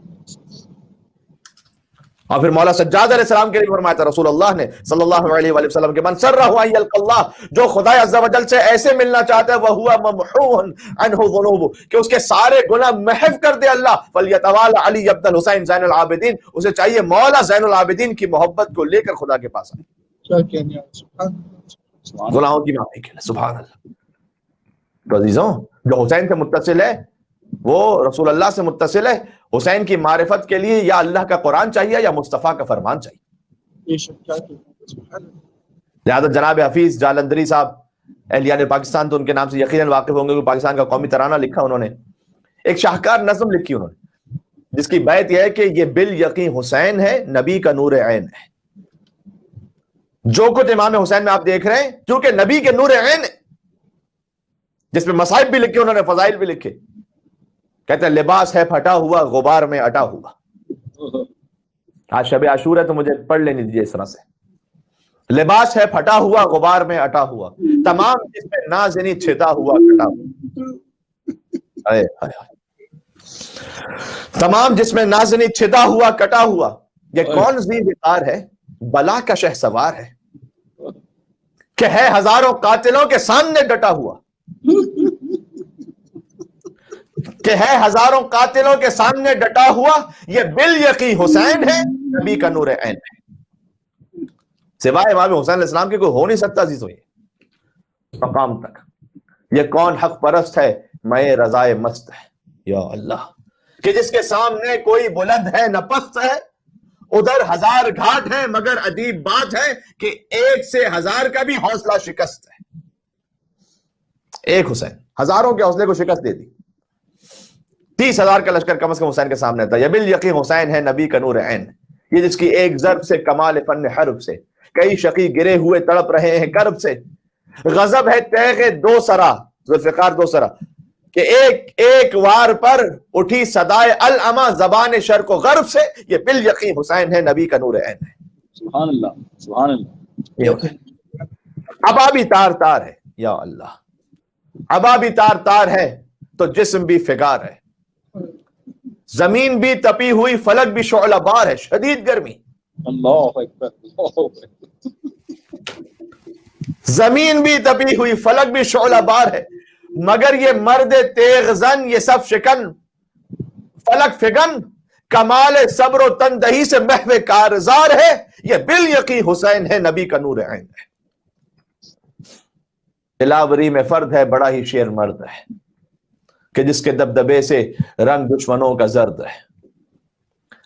اور پھر مولا سجاد علیہ السلام کے لیے فرمایا تھا رسول اللہ نے صلی اللہ علیہ وآلہ وسلم کے من سرہ ان یلقى اللہ، جو خدا عز و جل سے ایسے ملنا چاہتا ہے وہو ممحو عنہ ذنوب، کہ اس کے سارے گناہ محو کر دے اللہ، فلیتوال علی ابن الحسین زین العابدین، اسے چاہیے مولا زین العابدین کی محبت کو لے کر خدا کے پاس آئے. گناہوں کی معافی کے لیے. سبحان اللہ. تو عزیزوں، جو حسین سے متصل ہے وہ رسول اللہ سے متصل ہے. حسین کی معرفت کے لیے یا اللہ کا قرآن چاہیے یا مصطفیٰ کا فرمان چاہیے. لہٰذا جناب حفیظ جالندری صاحب، اہلیان پاکستان تو ان کے نام سے یقیناً واقف ہوں گے کہ پاکستان کا قومی ترانہ لکھا انہوں نے، ایک شاہکار نظم لکھی انہوں نے جس کی بیت یہ ہے کہ یہ بالیقین حسین ہے، نبی کا نور عین ہے. جو کچھ امام حسین میں آپ دیکھ رہے ہیں کیونکہ نبی کے نور عین ہے، جس میں مصائب بھی لکھے انہوں نے، فضائل بھی لکھے. کہتے ہیں لباس ہے پھٹا ہوا غبار میں اٹا ہوا. آج شب عاشور ہے تو مجھے پڑھ لینی دیجیے اس طرح سے. لباس ہے پھٹا ہوا غبار میں اٹا ہوا، تمام جس میں نازنی چھتا ہوا کٹا ہوا. تمام جس میں نازنی چھتا ہوا کٹا ہوا، یہ کون سی وقار ہے، بلا کا شہ سوار ہے کہ ہے ہزاروں قاتلوں کے سامنے ڈٹا ہوا، کہ ہے ہزاروں قاتلوں کے سامنے ڈٹا ہوا، یہ بالیقین حسین ہے، نبی کا نور عین ہے. سوائے امام حسین علیہ السلام کے کوئی ہو نہیں سکتا عزیز ہوئی مقام تک. یہ کون حق پرست ہے، میں رضائے مست ہے. یا اللہ، کہ جس کے سامنے کوئی بلند ہے نہ پست ہے، ادھر ہزار گھاٹ ہے مگر عجیب بات ہے کہ ایک سے ہزار کا بھی حوصلہ شکست ہے. ایک حسین ہزاروں کے حوصلے کو شکست دے دی. 30,000 کا لشکر کم از کم حسین کے سامنے تھا. یہ بالیقین حسین ہے، نبی کا نور عین، یہ جس کی ایک ضرب سے کمال فن حرب سے کئی شقی گرے ہوئے تڑپ رہے ہیں کرب سے. غضب ہے تیغ دو سرا، ذوالفقار دو سرا، کہ ایک وار پر اٹھی صدائے العما زبان شرق و غرب سے. یہ بالیقین حسین ہے، نبی کا نور عین ہے. سبحان اللہ، سبحان اللہ. ابا بھی تار تار ہے. یا اللہ، ابا بھی تار تار ہے تو جسم بھی فگار ہے. زمین بھی تپی ہوئی فلک بھی شعلہ بار ہے. شدید گرمی، اللہ اکبر، اللہ اکبر. زمین بھی تپی ہوئی فلک بھی شعلہ بار ہے، مگر یہ مرد تیغ زن یہ سب شکن فلک فگن، کمال صبر و تندہی سے محو کارزار ہے. یہ بالیقین حسین ہے، نبی کا نور عین ہے. دلاوری میں فرد ہے بڑا ہی شیر مرد ہے، کہ جس کے دبدبے سے رنگ دشمنوں کا زرد ہے.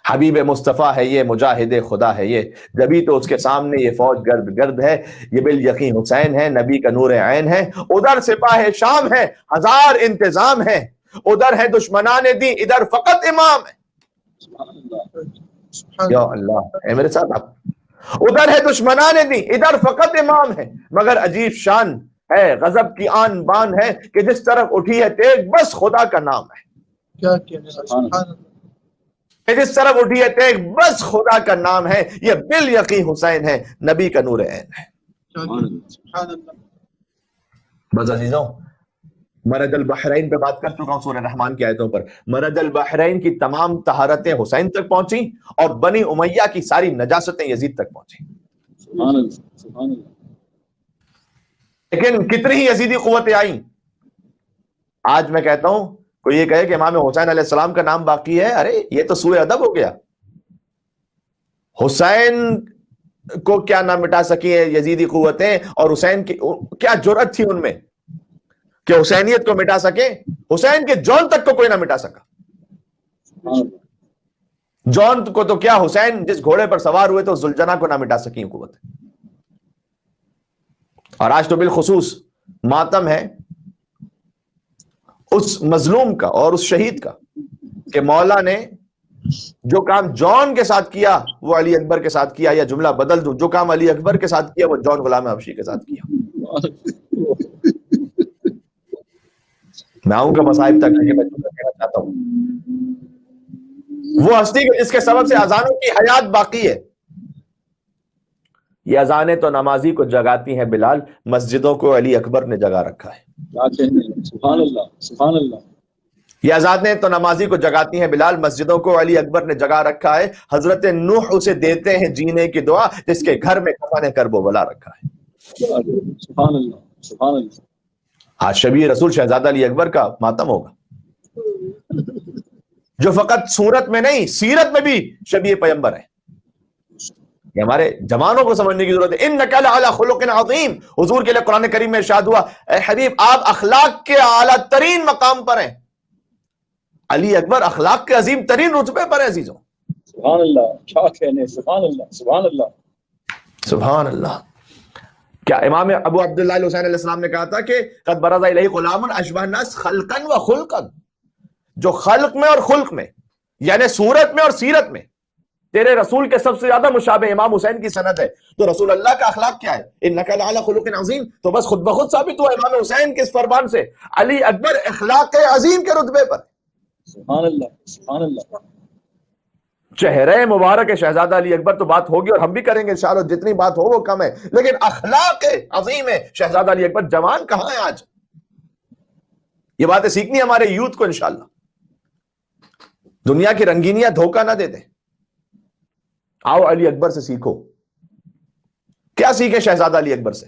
حبیب مصطفیٰ ہے یہ، مجاہد خدا ہے یہ، جبھی تو اس کے سامنے یہ فوج گرد گرد ہے. یہ بالیقین حسین ہے، نبی کا نور عین ہے. ادھر سپاہ شام ہے، ہزار انتظام ہے، ادھر ہے دشمنان دی، ادھر فقط امام ہے. یا اللہ، اے میرے ساتھ آپ، ادھر ہے دشمنان دی، ادھر فقط امام ہے. مگر عجیب شان ہے، غضب کی آن بان ہے، کہ جس طرف اٹھی ہے تیغ بس خدا کا نام ہے. کیا کہنا، کہ جس طرف اٹھی ہے تیغ بس خدا کا نام ہے. یہ بالیقین حسین ہے، نبی کا نور عین ہے. بس عزیزوں، مرج البحرین پہ بات کر چکا ہوں سورہ رحمان کی آیتوں پر. مرج البحرین کی تمام طہارتیں حسین تک پہنچی اور بنی امیہ کی ساری نجاستیں یزید تک پہنچی. سبحان اللہ، سبحان اللہ. لیکن کتنی ہی یزیدی قوتیں آئیں. آج میں کہتا ہوں کوئی یہ کہے کہ امام حسین علیہ السلام کا نام باقی ہے، ارے یہ تو سوء ادب ہو گیا. حسین کو کیا نہ مٹا سکی ہے یزیدی قوتیں، اور حسین کی کیا جرأت تھی ان میں کہ حسینیت کو مٹا سکے. حسین کے جون تک کو کوئی نہ مٹا سکا. جون کو تو کیا، حسین جس گھوڑے پر سوار ہوئے تو ذوالجناح کو نہ مٹا سکی قوت. اور آج تو بالخصوص ماتم ہے اس مظلوم کا اور اس شہید کا کہ مولا نے جو کام جان کے ساتھ کیا وہ علی اکبر کے ساتھ کیا، یا جملہ بدل دوں، جو کام علی اکبر کے ساتھ کیا وہ جان غلام حبشی کے ساتھ کیا۔ میں آؤں گا مصائب تک، لیکن میں کہنا چاہتا ہوں وہ ہستی جس کے سبب سے اذانوں کی حیات باقی ہے۔ یہ اذانیں تو نمازی کو جگاتی ہیں بلال، مسجدوں کو علی اکبر نے جگا رکھا ہے۔ سبحان اللہ، سبحان اللہ۔ یہ اذانیں تو نمازی کو جگاتی ہیں بلال، مسجدوں کو علی اکبر نے جگا رکھا ہے۔ حضرت نوح اسے دیتے ہیں جینے کی دعا جس کے گھر میں کفن کرب و بلا رکھا ہے۔ سبحان اللہ، سبحان اللہ۔ آج شبیہ رسول شہزادہ علی اکبر کا ماتم ہوگا، جو فقط صورت میں نہیں سیرت میں بھی شبیہ پیغمبر ہے۔ یہ ہمارے جوانوں کو سمجھنے کی ضرورت ہے۔ انک لعلی خلق عظیم، حضور کے لیے قرآن کریم میں ارشاد ہوا اے حبیب آپ اخلاق کے اعلیٰ ترین مقام پر ہیں۔ علی اکبر اخلاق کے عظیم ترین رتبے پر ہیں عزیزوں۔ سبحان اللہ، کیا کہنے، سبحان اللہ، سبحان اللہ، سبحان اللہ۔ کیا امام ابو عبداللہ الحسین علیہ السلام نے کہا تھا کہ قد برز الیہ غلام اشبہ الناس خلقا و خلقا، جو خلق میں اور خلق میں یعنی صورت میں اور سیرت میں تیرے رسول کے سب سے زیادہ مشابہ امام حسین کی سند ہے، تو رسول اللہ کا اخلاق کیا ہے؟ انک لعلی خلق عظیم، تو بس خود بخود ثابت ہوا امام حسین کے اس فرمان سے علی اکبر اخلاق عظیم کے رتبے پر۔ سبحان اللہ، سبحان اللہ۔ چہرے مبارک شہزادہ علی اکبر تو بات ہوگی اور ہم بھی کریں گے انشاءاللہ، جتنی بات ہو وہ کم ہے، لیکن اخلاق عظیم ہے شہزادہ علی اکبر۔ جوان کہاں ہے آج؟ یہ باتیں سیکھنی ہمارے یوتھ کو انشاءاللہ۔ دنیا کی رنگینیاں دھوکہ نہ دیتے، آؤ علی اکبر سے سیکھو۔ کیا سیکھیں شہزادہ علی اکبر سے؟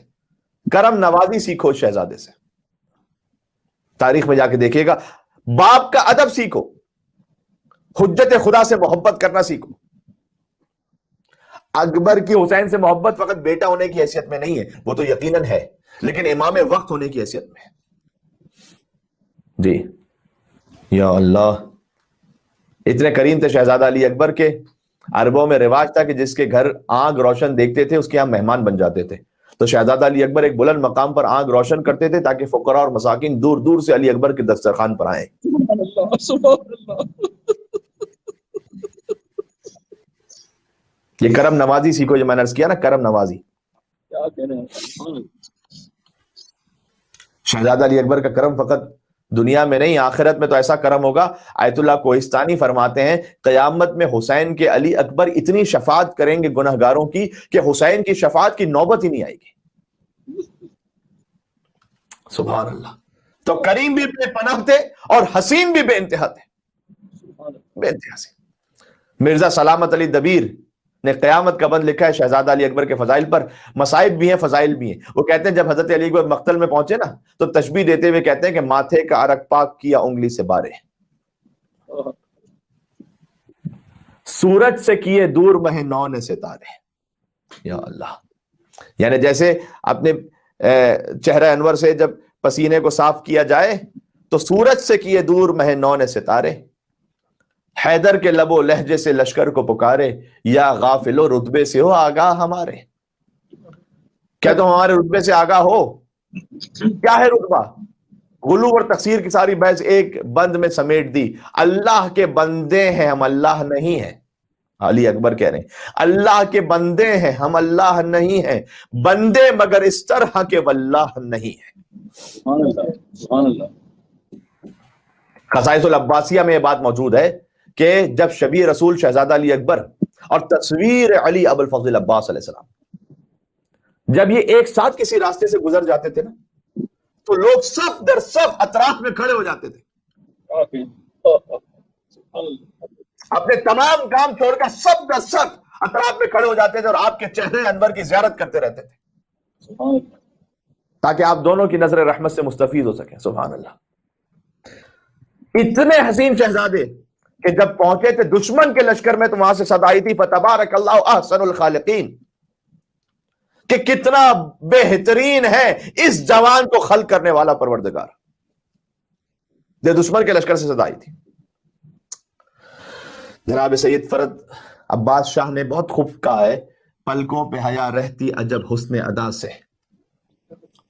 کرم نوازی سیکھو شہزادے سے۔ تاریخ میں جا کے دیکھیے گا، باپ کا ادب سیکھو، حجت خدا سے محبت کرنا سیکھو۔ اکبر کی حسین سے محبت فقط بیٹا ہونے کی حیثیت میں نہیں ہے، وہ تو یقیناً ہے، لیکن امام وقت ہونے کی حیثیت میں ہے۔ جی یا اللہ، اتنے کریم تھے شہزادہ علی اکبر کے، عربوں میں رواج تھا کہ جس کے گھر آنکھ روشن دیکھتے تھے اس کے یہاں مہمان بن جاتے تھے۔ تو شہزادہ علی اکبر ایک بلند مقام پر آنکھ روشن کرتے تھے تاکہ فقراء اور مساکین دور دور سے علی اکبر کے دسترخوان پر آئیں۔ سبحان اللہ، سبحان اللہ۔ یہ کرم نوازی سیکھو، جو میں نے عرض کیا نا، کرم نوازی۔ کیا کہنے، سبحان اللہ۔ شہزادہ علی اکبر کا کرم فقط دنیا میں نہیں، آخرت میں تو ایسا کرم ہوگا۔ آیت اللہ کوہستانی فرماتے ہیں قیامت میں حسین کے علی اکبر اتنی شفاعت کریں گے گنہگاروں کی کہ حسین کی شفاعت کی نوبت ہی نہیں آئے گی۔ سبحان اللہ۔ تو کریم بھی بے پناہ تھے اور حسین بھی بے انتہا تھے، بے انتہا سے۔ مرزا سلامت علی دبیر نے قیامت کا بند لکھا ہے شہزادہ علی اکبر کے فضائل پر، مصائب بھی ہیں فضائل بھی ہیں۔ وہ کہتے ہیں جب حضرت علی اکبر مقتل میں پہنچے نا تو تشبیہ دیتے ہوئے کہتے ہیں کہ ماتھے کا عرق پاک کیا انگلی سے بارے، سورج سے کیے دور مہ نو نے ستارے۔ یا اللہ، یعنی جیسے اپنے چہرہ انور سے جب پسینے کو صاف کیا جائے تو سورج سے کیے دور مہ نو نے ستارے، حیدر کے لب و لہجے سے لشکر کو پکارے، یا غافلو رتبے سے ہو آگاہ ہمارے۔ کیا تم ہمارے رتبے سے آگاہ ہو؟ کیا ہے رتبہ؟ غلو اور تقصیر کی ساری بحث ایک بند میں سمیٹ دی۔ اللہ کے بندے ہیں ہم، اللہ نہیں ہیں۔ علی اکبر کہہ رہے ہیں اللہ کے بندے ہیں ہم، اللہ نہیں ہیں، بندے مگر اس طرح کے واللہ نہیں ہیں۔ سبحان اللہ، سبحان اللہ۔ خصائص العباسیہ میں یہ بات موجود ہے کہ جب شبیہ رسول شہزادہ علی اکبر اور تصویر علی ابو الفضل عباس علیہ السلام جب یہ ایک ساتھ کسی راستے سے گزر جاتے تھے نا تو لوگ صف در صف اطراف میں کھڑے ہو جاتے تھے، اپنے تمام کام چھوڑ کر صف در صف اطراف میں کھڑے ہو جاتے تھے اور آپ کے چہرے انور کی زیارت کرتے رہتے تھے تاکہ آپ دونوں کی نظر رحمت سے مستفید ہو سکیں۔ سبحان اللہ۔ اتنے حسین شہزادے کہ جب پہنچے تھے دشمن کے لشکر میں تو وہاں سے صدا آئی تھی فتبارک اللہ احسن الخالقین، کہ کتنا بہترین ہے اس جوان کو خلق کرنے والا پروردگار۔ دشمن کے لشکر سے صدا آئی تھی۔ جناب سید فرد عباس شاہ نے بہت خوب کہا ہے، پلکوں پہ حیا رہتی عجب حسن ادا سے،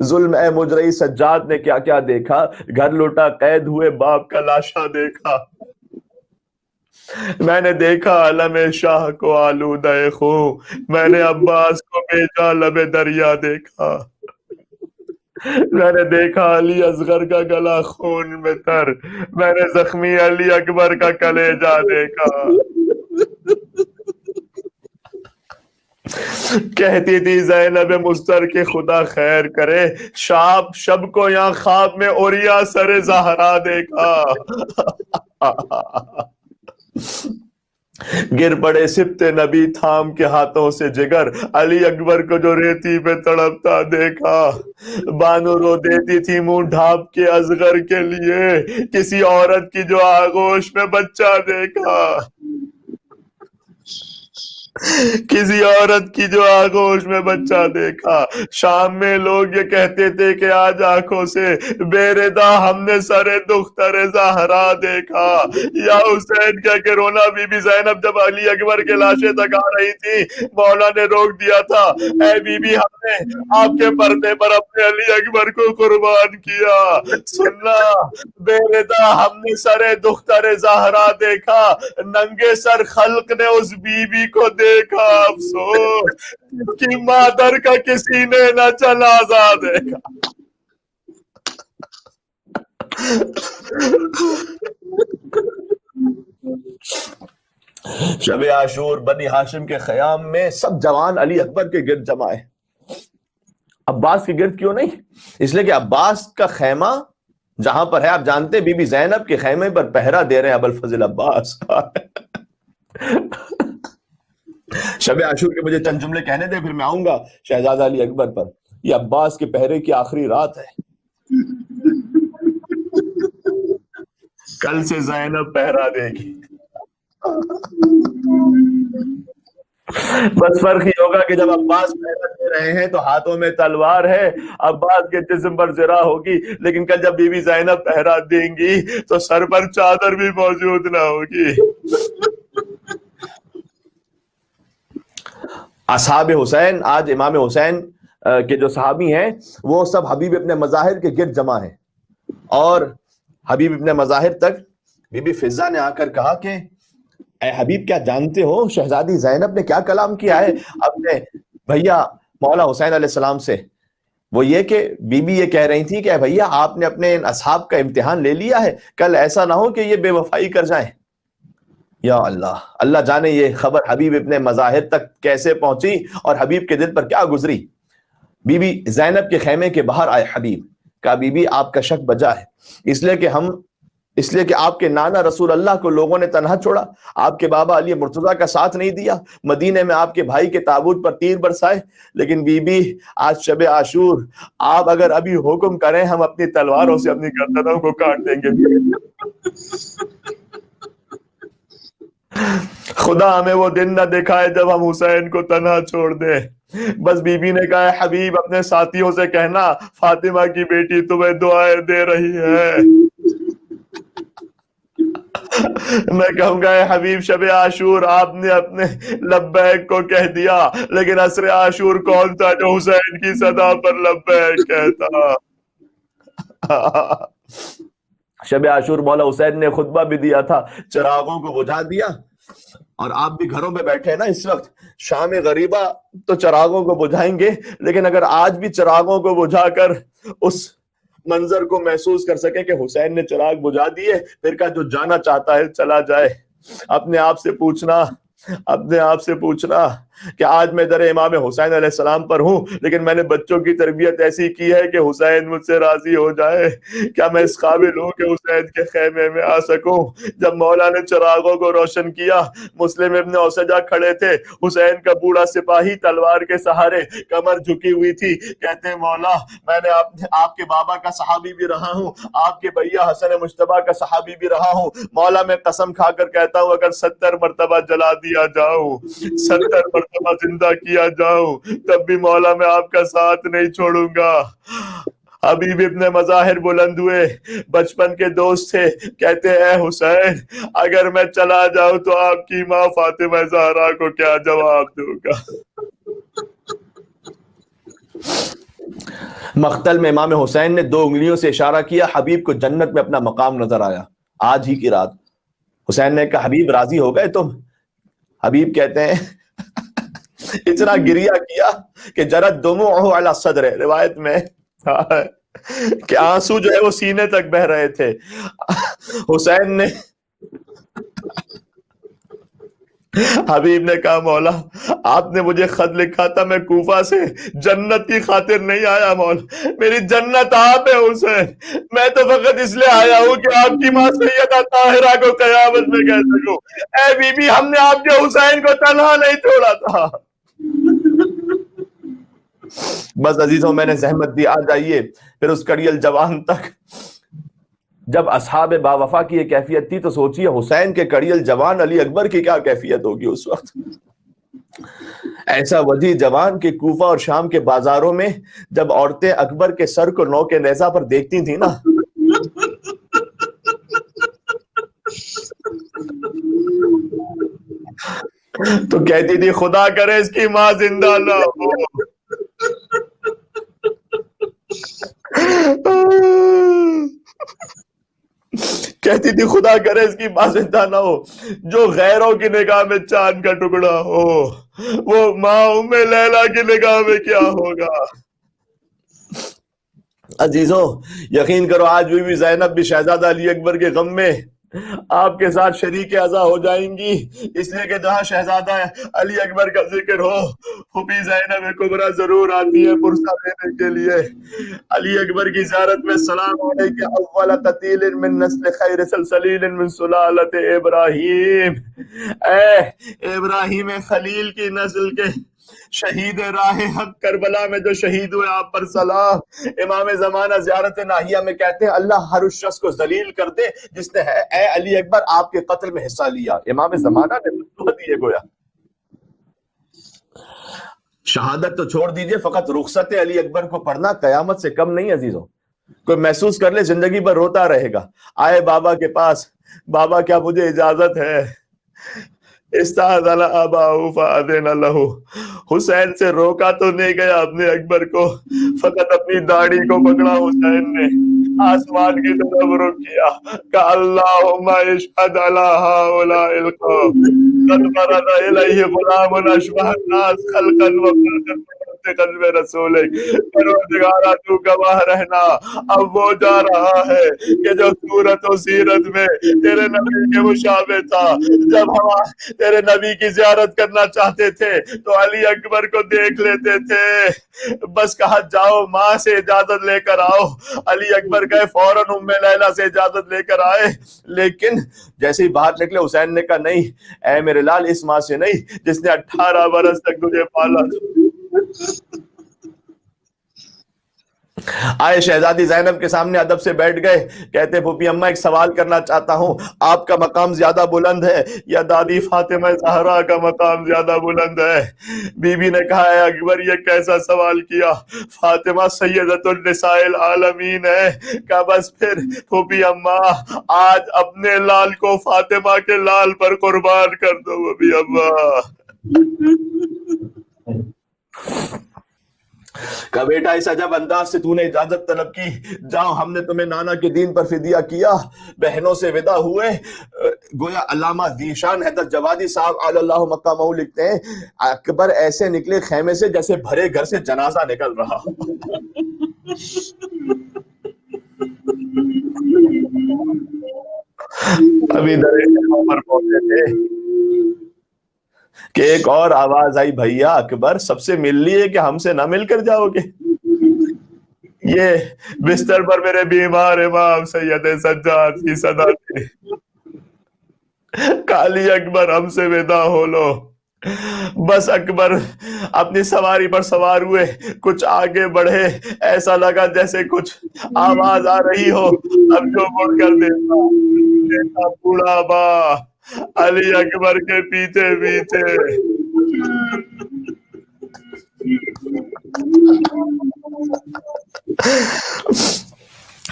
ظلم اے مجرئی سجاد نے کیا کیا دیکھا، گھر لوٹا قید ہوئے باپ کا لاشا دیکھا، میں نے دیکھا علم شاہ کو آلودہ خون، میں نے عباس کو بیچا لب دریا دیکھا، میں نے دیکھا علی اصغر کا گلا خون میں تر، میں نے زخمی علی اکبر کا کلیجہ دیکھا۔ کہتی تھی زینب مستر کے خدا خیر کرے، شب کو یہاں خواب میں اوریا سر زہرا دیکھا۔ گر پڑے سبت نبی تھام کے ہاتھوں سے جگر، علی اکبر کو جو ریتی پہ تڑپتا دیکھا۔ بانو رو دیتی تھی منہ ڈھانپ کے اصغر کے لیے، کسی عورت کی جو آغوش میں بچہ دیکھا، کسی عورت کی جو آغوش میں بچہ دیکھا۔ شام میں لوگ یہ کہتے تھے کہ آج آنکھوں سے بے ردا ہم نے سر دختر زہرا دیکھا۔ یا حسین کہہ کے رونا بی بی زینب جب علی اکبر کے لاشیں تک آ رہی تھی، مولا نے روک دیا تھا، اے بی بی ہم نے آپ کے پردے پر اپنے علی اکبر کو قربان کیا، سننا بے ردا ہم نے سر دختر زہرا دیکھا، ننگے سر خلق نے اس بی بی کو دیکھا، افسوس کہ مادر کا کسی نے نہ جنازہ دیکھا۔ شب عاشور بنی ہاشم کے خیام میں سب جوان علی اکبر کے گرد جمع ہے، عباس کے گرد کیوں نہیں؟ اس لیے کہ عباس کا خیمہ جہاں پر ہے، آپ جانتے بی بی زینب کے خیمے پر پہرا دے رہے ہیں ابوالفضل عباس۔ شب عاشور کے مجھے چند جملے کہنے دیں، پھر میں آؤں گا شہزادہ علی اکبر پر۔ یہ عباس کے پہرے کی آخری رات ہے، کل سے زینب پہرا دے گی۔ بس فرق یہ ہوگا کہ جب عباس پہرا دے رہے ہیں تو ہاتھوں میں تلوار ہے، عباس کے جسم پر زرہ ہوگی، لیکن کل جب بی بی زینب پہرا دیں گی تو سر پر چادر بھی موجود نہ ہوگی۔ اصحاب حسین، آج امام حسین کے جو صحابی ہیں وہ سب حبیب ابن مظاہر کے گرد جمع ہیں، اور حبیب ابن مظاہر تک بی بی فضہ نے آ کر کہا کہ اے حبیب کیا جانتے ہو شہزادی زینب نے کیا کلام کیا ہے اپنے بھیا مولا حسین علیہ السلام سے؟ وہ یہ کہ بی بی یہ کہہ رہی تھی کہ اے بھیا آپ نے اپنے ان اصحاب کا امتحان لے لیا ہے، کل ایسا نہ ہو کہ یہ بے وفائی کر جائیں۔ یا اللہ، اللہ جانے یہ خبر حبیب ابن مظاہر تک کیسے پہنچی اور حبیب کے دل پر کیا گزری۔ بی بی زینب کے خیمے کے باہر آئے حبیب، کہا بی بی آپ کا شک بجا ہے، اس لیے کہ آپ کے نانا رسول اللہ کو لوگوں نے تنہا چھوڑا، آپ کے بابا علی مرتضیٰ کا ساتھ نہیں دیا، مدینے میں آپ کے بھائی کے تابوت پر تیر برسائے، لیکن بی بی آج شب عاشور آپ اگر ابھی حکم کریں ہم اپنی تلواروں سے اپنی گردنوں کو کاٹ دیں گے۔ خدا ہمیں وہ دن نہ دکھائے جب ہم حسین کو تنہا چھوڑ دیں۔ بس بی بی نے کہا حبیب اپنے ساتھیوں سے کہنا فاطمہ کی بیٹی تمہیں دعائیں دے رہی ہے۔ میں کہوں گا اے حبیب شب عاشور آپ نے اپنے لبیک کو کہہ دیا، لیکن عصر عاشور کون تھا جو حسین کی صدا پر لبیک کہتا؟ شب عاشور مولا حسین نے خطبہ بھی دیا تھا، چراغوں کو بجھا دیا، اور آپ بھی گھروں میں بیٹھے ہیں نا اس وقت، شام غریبہ تو چراغوں کو بجھائیں گے، لیکن اگر آج بھی چراغوں کو بجھا کر اس منظر کو محسوس کر سکیں کہ حسین نے چراغ بجھا دیے، پھر کا جو جانا چاہتا ہے چلا جائے۔ اپنے آپ سے پوچھنا کہ آج میں در امام حسین علیہ السلام پر ہوں، لیکن میں نے بچوں کی تربیت ایسی کی ہے کہ حسین مجھ سے راضی ہو جائے۔ کیا میں اس قابل ہوں کہ حسین کے خیمے میں آ سکوں؟ جب مولا نے چراغوں کو روشن کیا، مسلم ابن اوسجہ کھڑے تھے، حسین کا بوڑھا سپاہی تلوار کے سہارے کمر جھکی ہوئی تھی، کہتے ہیں مولا میں نے آپ کے بابا کا صحابی بھی رہا ہوں، آپ کے بھیا حسن مجتبیٰ کا صحابی بھی رہا ہوں، مولا میں قسم کھا کر کہتا ہوں اگر 70 مرتبہ جلا دیا جاؤں، 70 مرتبہ زندہ کیا جاؤں، تب بھی مولا میں آپ کا ساتھ نہیں چھوڑوں گا۔ حبیب ابن مظاہر بلند ہوئے، بچپن کے دوست تھے، کہتے ہیں اے حسین اگر میں چلا جاؤں تو آپ کی ماں فاطمہ زہرا کو کیا جواب دوں گا؟ مقتل میں امام حسین نے 2 انگلیوں سے اشارہ کیا، حبیب کو جنت میں اپنا مقام نظر آیا آج ہی کی رات۔ حسین نے کہا حبیب راضی ہو گئے تم؟ حبیب کہتے ہیں اتنا گریہ کیا کہ جرت دموعہ علی صدر، روایت میں کہ آنسو جو ہے وہ سینے تک بہ رہے تھے۔ حسین نے حبیب نے کہا مولا آپ نے مجھے خط لکھا تھا، میں کوفہ سے جنت کی خاطر نہیں آیا مولا، میری جنت آپ ہے حسین، میں تو فقط اس لیے آیا ہوں کہ آپ کی ماں سیدہ طاہرہ کو قیامت میں کہہ سکوں اے بی بی ہم نے آپ کے حسین کو تنہا نہیں چھوڑا تھا۔ بس عزیزوں میں نے زحمت دی، آ جائیے پھر اس کڑیل جوان تک۔ جب اصحاب باوفا کی یہ کیفیت تھی تو سوچئے حسین کے کڑیل جوان علی اکبر کی کیا کیفیت ہوگی اس وقت۔ ایسا وجیح جوان کہ کوفہ اور شام کے بازاروں میں جب عورتیں اکبر کے سر کو نوک نیزہ پر دیکھتی تھیں نا تو کہتی تھی خدا کرے اس کی ماں زندہ نہ ہو۔ کہتی تھی خدا کرے اس کی ماں زندہ نہ ہو، جو غیروں کی نگاہ میں چاند کا ٹکڑا ہو وہ ماں ام لیلا کی نگاہ میں کیا ہوگا۔ عزیزوں یقین کرو آج بھی زینب بھی شہزادہ علی اکبر کے غم میں آپ کے ساتھ شریک عزا ہو جائیں گی، اس لیے کہ جہاں شہزادہ علی اکبر کا ذکر ہو پھوپھی زینب کبریٰ ضرور آتی ہے پرسہ دینے کے لیے۔ علی اکبر کی زیارت میں سلام علیک اول قتیل من نسل خیر سلسلیل من سلالت ابراہیم، اے ابراہیم خلیل کی نسل کے شہید راہ حق کربلا میں جو شہید ہوئے آپ پر سلام۔ امام زمانہ زیارت ناہیہ میں کہتے ہیں اللہ ہر اس شخص کو ذلیل کر دے جس نے اے علی اکبر آپ کے قتل میں حصہ لیا۔ امام زمانہ نے فتویٰ دیے گویا۔ شہادت تو چھوڑ دیجئے، فقط رخصت علی اکبر کو پڑھنا قیامت سے کم نہیں عزیزوں۔ کوئی محسوس کر لے زندگی بھر روتا رہے گا، آئے بابا کے پاس، بابا کیا مجھے اجازت ہے؟ استاذن اباہ فاذن لہ، حسین سے روکا تو نہیں گیا اپنے اکبر کو، فقط اپنی داڑھی کو پکڑا حسین نے، آسمان کی طرف رخ کیا کہ اللہم اشہد علی ہؤلاء القوم قد برز الیہ غلام اشبہ الناس خلقا وخلقا قلب رسولک، پروردگارہ تو گواہ رہنا اب وہ جا رہا ہے کہ جو صورت و سیرت میں تیرے نبی کے مشابہ تھا۔ جب ہم تیرے نبی کی زیارت کرنا چاہتے تھے تو علی اکبر کو دیکھ لیتے تھے، بس کہا جاؤ ماں سے اجازت لے کر آؤ۔ علی اکبر گئے، فوراً ام لیلا سے اجازت لے کر آئے، لیکن جیسے ہی باہر نکلے حسین نے کہا نہیں اے میرے لال، اس ماں سے نہیں جس نے 18 برس تک تجھے پالا۔ آئے شہزادی زینب کے سامنے ادب سے بیٹھ گئے، کہتے پھوپھی اماں ایک سوال کرنا چاہتا ہوں، آپ کا مقام زیادہ بلند ہے یا دادی فاطمہ زہرا کا مقام زیادہ بلند ہے؟ بی بی نے کہا اے اکبر یہ کیسا سوال کیا، فاطمہ سیدۃ النساء العالمین ہے۔ کہا بس پھر پھوپھی اماں آج اپنے لال کو فاطمہ کے لال پر قربان کر دو پھوپھی اماں۔ کہ بیٹا اس عجب انداز سے تو نے اجازت طلب کی، جاؤ ہم نے تمہیں نانا کے دین پر فدیہ کیا، بہنوں سے ودا ہوئے۔ گویا علامہ ذیشان حیدر جوادی صاحب علی اللہ مقامہ لکھتے ہیں اکبر ایسے نکلے خیمے سے جیسے بھرے گھر سے جنازہ نکل رہا۔ ابھی درے پر پہنچے تھے کہ ایک اور آواز آئی، بھیا اکبر سب سے مل لیے کہ ہم سے نہ مل کر جاؤ گے؟ یہ بستر پر میرے بیمار امام سید سجاد کی صدا تھی، کالی اکبر ہم سے ودا ہو لو۔ بس اکبر اپنی سواری پر سوار ہوئے، کچھ آگے بڑھے، ایسا لگا جیسے کچھ آواز آ رہی ہو، اب جو مڑ کر دیکھا بوڑھا با علی اکبر کے پیچھے پیچھے۔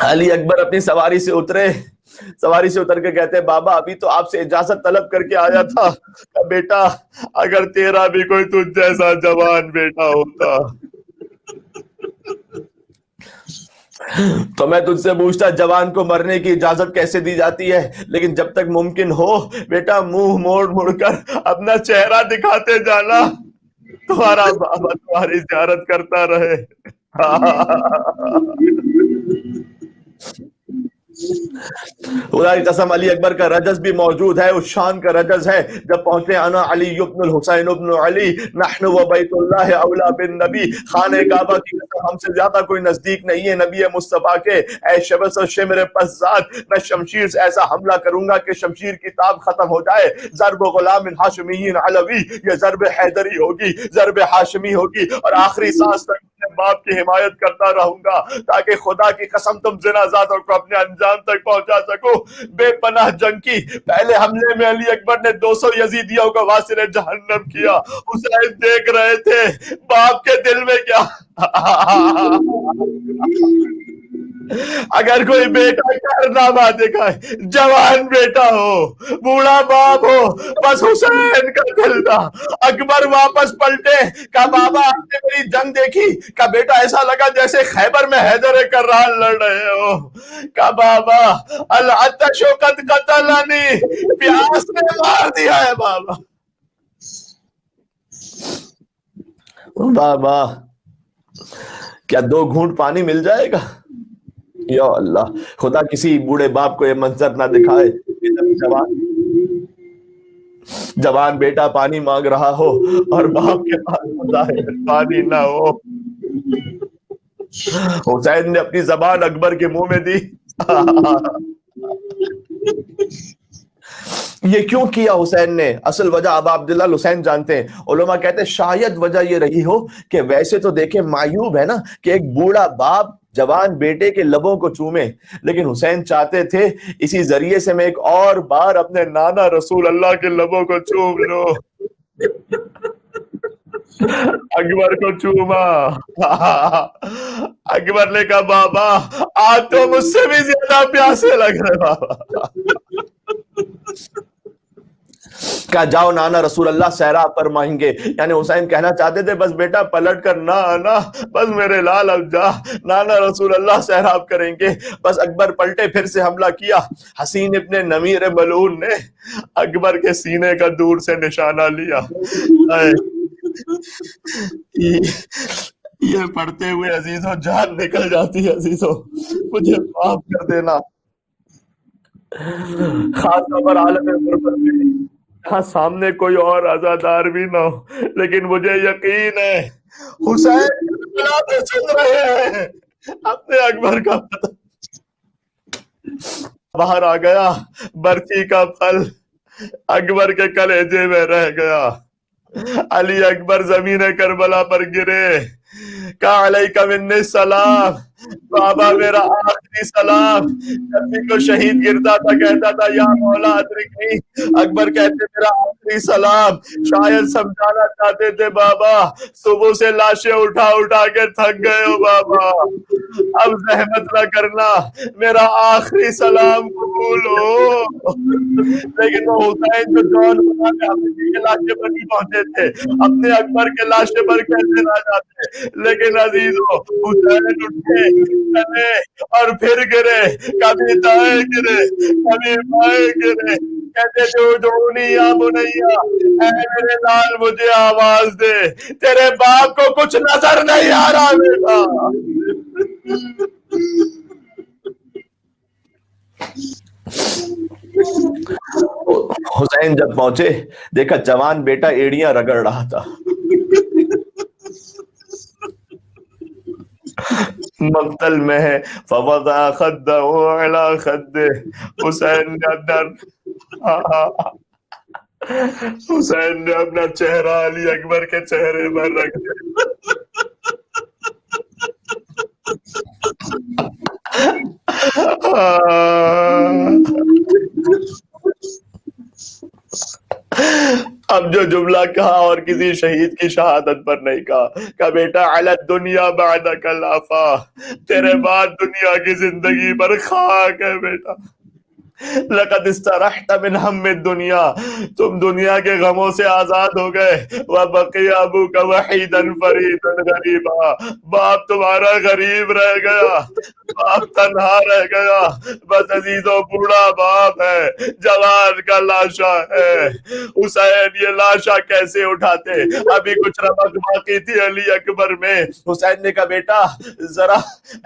علی اکبر اپنی سواری سے اترے، سواری سے اتر کے کہتے ہیں بابا ابھی تو آپ سے اجازت طلب کر کے آیا تھا، بیٹا اگر تیرا بھی کوئی تجھ جیسا جوان بیٹا ہوتا تو میں تجھ سے پوچھتا جوان کو مرنے کی اجازت کیسے دی جاتی ہے؟ لیکن جب تک ممکن ہو بیٹا منہ موڑ کر اپنا چہرہ دکھاتے جانا، تمہارا بابا تمہاری زیارت کرتا رہے۔ خدا کی قسم علی اکبر کا رجز بھی موجود ہے، اس شان کا رجز ہے جب پہنچے انا علی ابن الحسین ابن علی نحن و بیت اللہ اولا بالنبی، خانہ کعبہ کی قسم ہم سے زیادہ کوئی نزدیک نہیں ہے نبی مصطفیٰ کے، اے شبس و شمر پسزاد میں شمشیر سے ایسا حملہ کروں گا کہ شمشیر کی تاب ختم ہو جائے، ضرب غلام ہاشمی علوی، یہ ضرب حیدری ہوگی، ضرب ہاشمی ہوگی، اور آخری سانس تک باپ کی حمایت کرتا رہوں گا تاکہ خدا کی قسم تم زنا زادوں کو اپنے انجام تک پہنچا سکو۔ بے پناہ جنگ کی پہلے حملے میں علی اکبر نے 200 یزیدیوں کو واصل جہنم کیا۔ حسین دیکھ رہے تھے باپ کے دل میں کیا۔ اگر کوئی بیٹا کارنامہ دکھائے، جوان بیٹا ہو، بوڑھا باپ ہو، بس حسین کا دل تھا۔ اکبر واپس پلٹے، کہا بابا آپ نے میری جنگ دیکھی؟ کہا بیٹا ایسا لگا جیسے خیبر میں حیدر کرار لڑ رہے ہو۔ کہا بابا العطش قد قتلنی، پیاس نے مار دیا ہے بابا۔ بابا کیا 2 گھونٹ پانی مل جائے گا؟ یا اللہ، خدا کسی بوڑھے باپ کو یہ منظر نہ دکھائے جوان بیٹا پانی مانگ رہا ہو اور باپ کے پاس پانی نہ ہو۔ حسین نے اپنی زبان اکبر کے منہ میں دی۔ یہ کیوں کیا حسین نے؟ اصل وجہ اب عبداللہ الحسین جانتے ہیں۔ علماء کہتے ہیں شاید وجہ یہ رہی ہو کہ ویسے تو دیکھیں معیوب ہے نا کہ ایک بوڑھا باپ جوان بیٹے کے لبوں کو چومے، لیکن حسین چاہتے تھے اسی ذریعے سے میں ایک اور بار اپنے نانا رسول اللہ کے لبوں کو چوم لو۔ اکبر کو چوما۔ اکبر نے کہا بابا آج تو مجھ سے بھی زیادہ پیاسے لگ رہے بابا۔ کہا جاؤ نانا رسول اللہ سیراب فرمائیں گے۔ یعنی حسین کہنا چاہتے تھے بس بیٹا پلٹ کر نہ آنا، بس میرے لال اب جا، نانا رسول اللہ سیراب کریں گے۔ بس اکبر پلٹے، پھر سے حملہ کیا۔ حسین ابن نمیر ملعون نے اکبر کے سینے کا دور سے نشانہ لیا۔ یہ پڑھتے ہوئے عزیزوں جان نکل جاتی ہے۔ عزیزوں مجھے معاف کر دینا، خاص طور پر عالم غربت میں ہاں سامنے کوئی اور عزادار بھی نہ ہو، لیکن مجھے یقین ہے حسین بلاتے سن رہے ہیں اپنے اکبر کا پتہ۔ باہر آ گیا، برچی کا پھل اکبر کے کلیجے میں رہ گیا۔ علی اکبر زمین کربلا پر گرے، کہا علیک منی السلام، بابا میرا آخری سلام۔ جب بھی کوئی شہید گرتا تھا کہتا تھا یا مولا ادرکنی، اکبر کہتے میرا آخری سلام۔ شاید سمجھانا چاہتے تھے بابا صبح سے لاشیں اٹھا اٹھا کے تھک گئے ہو بابا، اب زحمت نہ کرنا، میرا آخری سلام قبول ہو۔ لیکن وہ حسین جو جون کے لاشے پر نہیں پہنچے تھے، اپنے اکبر کے لاشے پر کیسے نہ جاتے؟ لیکن عزیزوں حسین اٹھے چلے اور پھر گرے، کبھی دائیں گرے کبھی بائیں گرے، کہتے تھے ادعونی یا بنیا، اے میرے لال مجھے آواز دے، تیرے باپ کو کچھ نظر نہیں آ رہا بیٹا۔ حسین جب پہنچے دیکھا جوان بیٹا ایڑیاں رگڑ رہا تھا، مقتل میں ہے۔ فوضع خدہ علی خدہ، حسین نے اپنا چہرہ علی اکبر کے چہرے پر رکھ دیا۔ اب جو جملہ کہا اور کسی شہید کی شہادت پر نہیں کہا بیٹا علی الدنیا بعدک العفا، تیرے بعد دنیا کی زندگی پر خاک ہے بیٹا۔ لقد استرحت من ہم الدنیا، تم دنیا کے غموں سے آزاد ہو گئے۔ وبقی ابوک وحیدا فریدا غریبا، باپ تمہارا غریب رہ گیا۔ باپ تنہا رہ گیا، بس عزیزوں بوڑھا باپ ہے، جوان کا لاشا ہے۔ حسین یہ لاشا کیسے اٹھاتے؟ ابھی کچھ رمق باقی تھی علی اکبر میں۔ حسین نے کہا بیٹا ذرا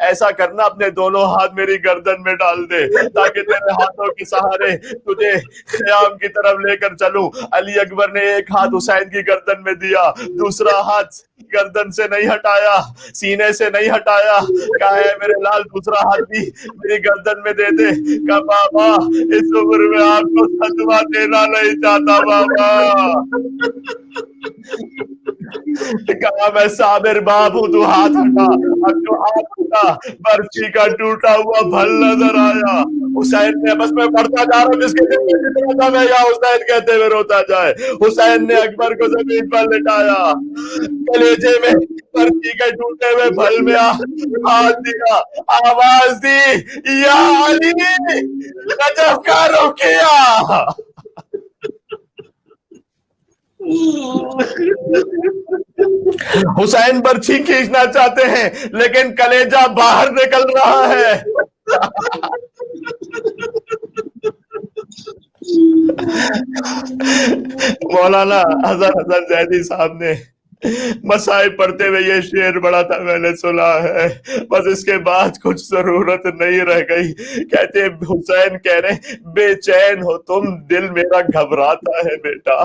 ایسا کرنا، اپنے دونوں ہاتھ میری گردن میں ڈال دے تاکہ تیرے ہاتھوں کے سہارے تجھے خیام کی طرف لے کر چلوں۔ علی اکبر نے ایک ہاتھ حسین کی گردن میں دیا، دوسرا ہاتھ گردن سے نہیں ہٹایا، سینے سے نہیں ہٹایا، کہا ہے میرے لال دوسرا ہاتھ بھی میری گردن میں دے دے۔ کہا بابا اس عمر میں آپ کو صدمہ دینا نہیں چاہتا بابا، کہا میں صابر باپ ہوں، تو ہاتھ ہٹا۔ اب جو ہاتھ ہٹا برچی کا ٹوٹا ہوا پھل نظر آیا۔ حسین نے بس میں پڑھتا جا رہا ہوں جس کے دل میں جتنا تھا میں یا حسین کہتے ہوئے روتا جائے۔ حسین نے اکبر کو زمین پر لٹایا، کلیجے میں برچی کے ٹوٹے ہوئے پھل میں ہاتھ دیا، آواز دی یا علی نجف کا رخ کیا۔ حسین برچھی کھینچنا چاہتے ہیں لیکن کلیجہ باہر نکل رہا ہے۔ مولانا حضرت زیدی صاحب نے مسائل پڑھتے ہوئے یہ شعر بڑا تھا، میں نے سنا ہے، بس اس کے بعد کچھ ضرورت نہیں رہ گئی۔ کہتے حسین کہہ رہے بے چین ہو تم دل میرا گھبراتا ہے بیٹا،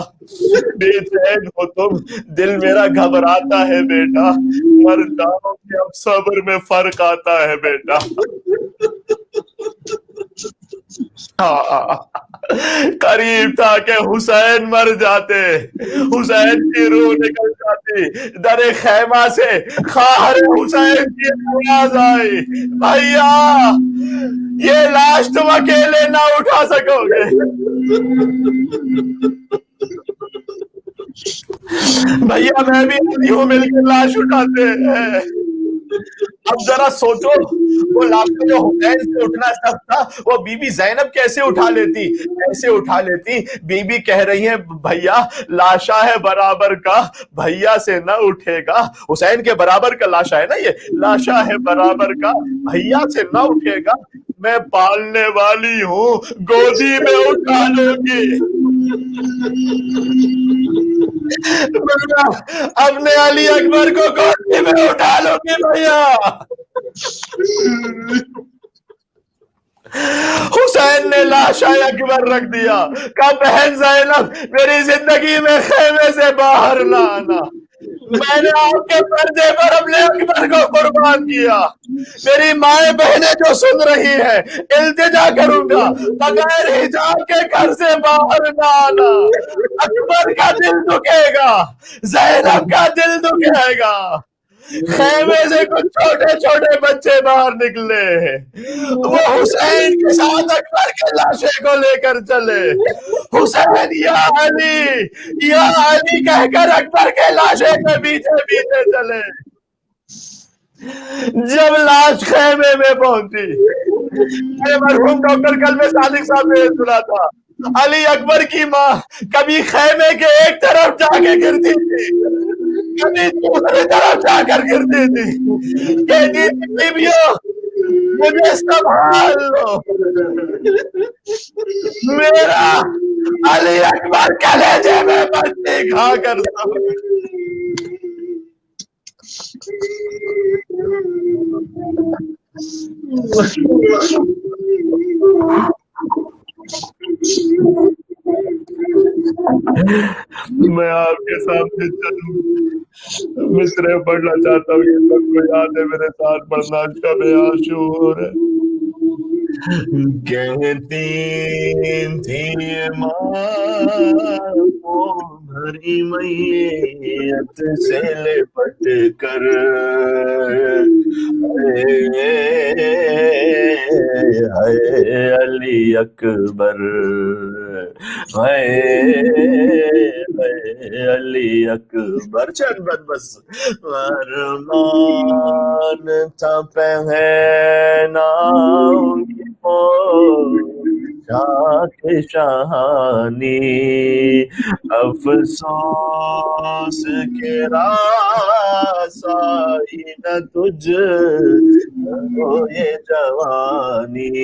بے چین ہو تم دل میرا گھبراتا ہے بیٹا، مر جاؤ کہ اب صبر میں فرق آتا ہے بیٹا۔ قریب تھا کہ حسین مر جاتے، حسین کی روح نکل جاتی، در خیمہ سے خواہر حسین کی آواز آئی بھیا یہ لاش تم اکیلے نہ اٹھا سکو گے، بھیا میں بھی آتی ہوں مل کے لاش اٹھاتے ہیں۔ اب ذرا سوچو وہ لاش جو حسین سے اٹھنا سخت تھا وہ بی بی زینب کیسے اٹھا لیتی، کیسے اٹھا لیتی؟ بی بی کہہ رہی ہیں بھیا لاشا ہے برابر کا، بھیا سے نہ اٹھے گا، حسین کے برابر کا لاشا ہے نا، یہ لاشا ہے برابر کا بھیا سے نہ اٹھے گا، میں پالنے والی ہوں گودی میں اٹھا لوں گی، اپنے علی اکبر کو گودی میں اٹھا لوں گی بھیا۔ حسین نے لاشا اکبر رکھ دیا، کہا بہن زینب میری زندگی میں خیمے سے باہر نہ آنا، میں نے آپ کے پردے پر اپنے اکبر کو قربان کیا، میری مائیں بہنیں جو سن رہی ہے التجا کروں گا بغیر حجاب کے گھر سے باہر نہ آنا، اکبر کا دل دکھے گا، زینب کا دل دکھے گا۔ خیمے سے کچھ چھوٹے چھوٹے بچے باہر نکلے، وہ حسین کے ساتھ اکبر کے لاشے کو لے کر چلے، حسین یا علی کہہ کر اکبر کے لاشے کے پیچھے پیچھے چلے۔ جب لاش خیمے میں پہنچی، مرحوم ڈاکٹر قلب صادق صاحب نے سنا تھا علی اکبر کی ماں کبھی خیمے کے ایک طرف جا کے گرتی تھی کبھی دوسری طرف جا کر گرتی تھی، کہتی تھی بیبیوں مجھے سنبھال لو، میرا علی اکبر کلیجے میں بچی کھا کر میں آپ کے سامنے چلوں مصرے پڑھنا چاہتا ہوں، یہ سب کو یاد ہے میرے ساتھ پڑھنا، شب عاشور ہے۔ کہتی تھی ماں کو بھری میت سے لپٹ کر، علی اکبر علی اکبر چند بد بس ارمان تھا پہنا شاک شہانی، افسوس کے راسائی نہ تجھ یہ جوانی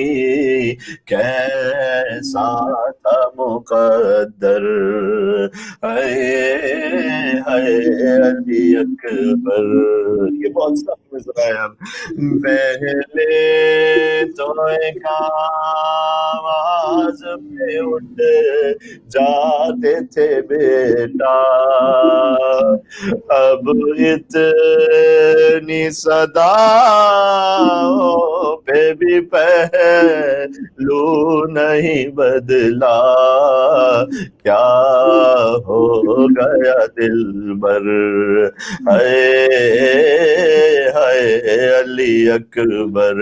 کیسا تھا مقدر، علی اکبر. یہ بہت سخت مصرع ہے. پہلے تو ایک آواز پہ اٹھ جاتے تھے بیٹا، اب اتنی صدا پہ بھی پہلو نہیں بدلا، کیا ہو گیا دل بر، علی اکبر.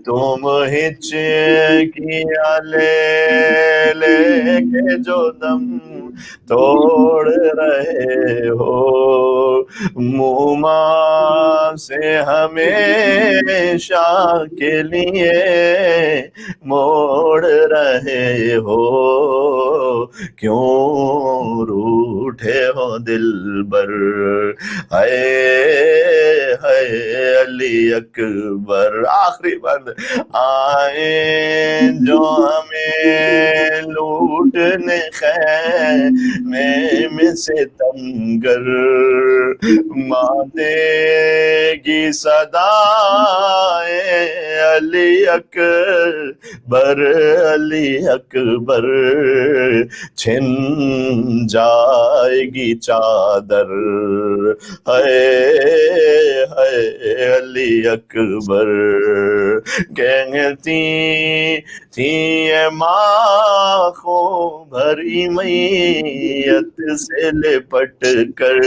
تم ہچکیاں لے لے کے جو دم توڑ رہے ہو، موما سے ہمیشہ کے لیے موڑ رہے ہو، کیوں روٹھے ہو دل بر، علی اکبر. آخری بند. آئے جو ہمیں لوٹنے خیمے میں ستمگر، ماں دے گی صدائے علی اکبر، علی اکبر، چھن جائے گی چادر، علی اکبر. کہتی تھی اے ماں خوں بھری میت سے لپٹ کر،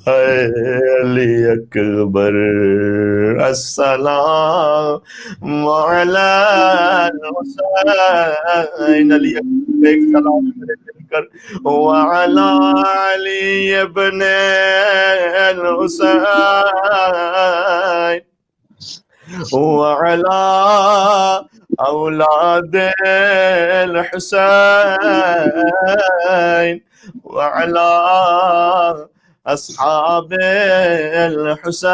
علی اکبر. السلام علی الحسین، علی اکبر ایک سلام میرے دل کر، وعلی علی ابن الحسین، وعلى أولاد الحسين، وعلى أصحاب الحسين.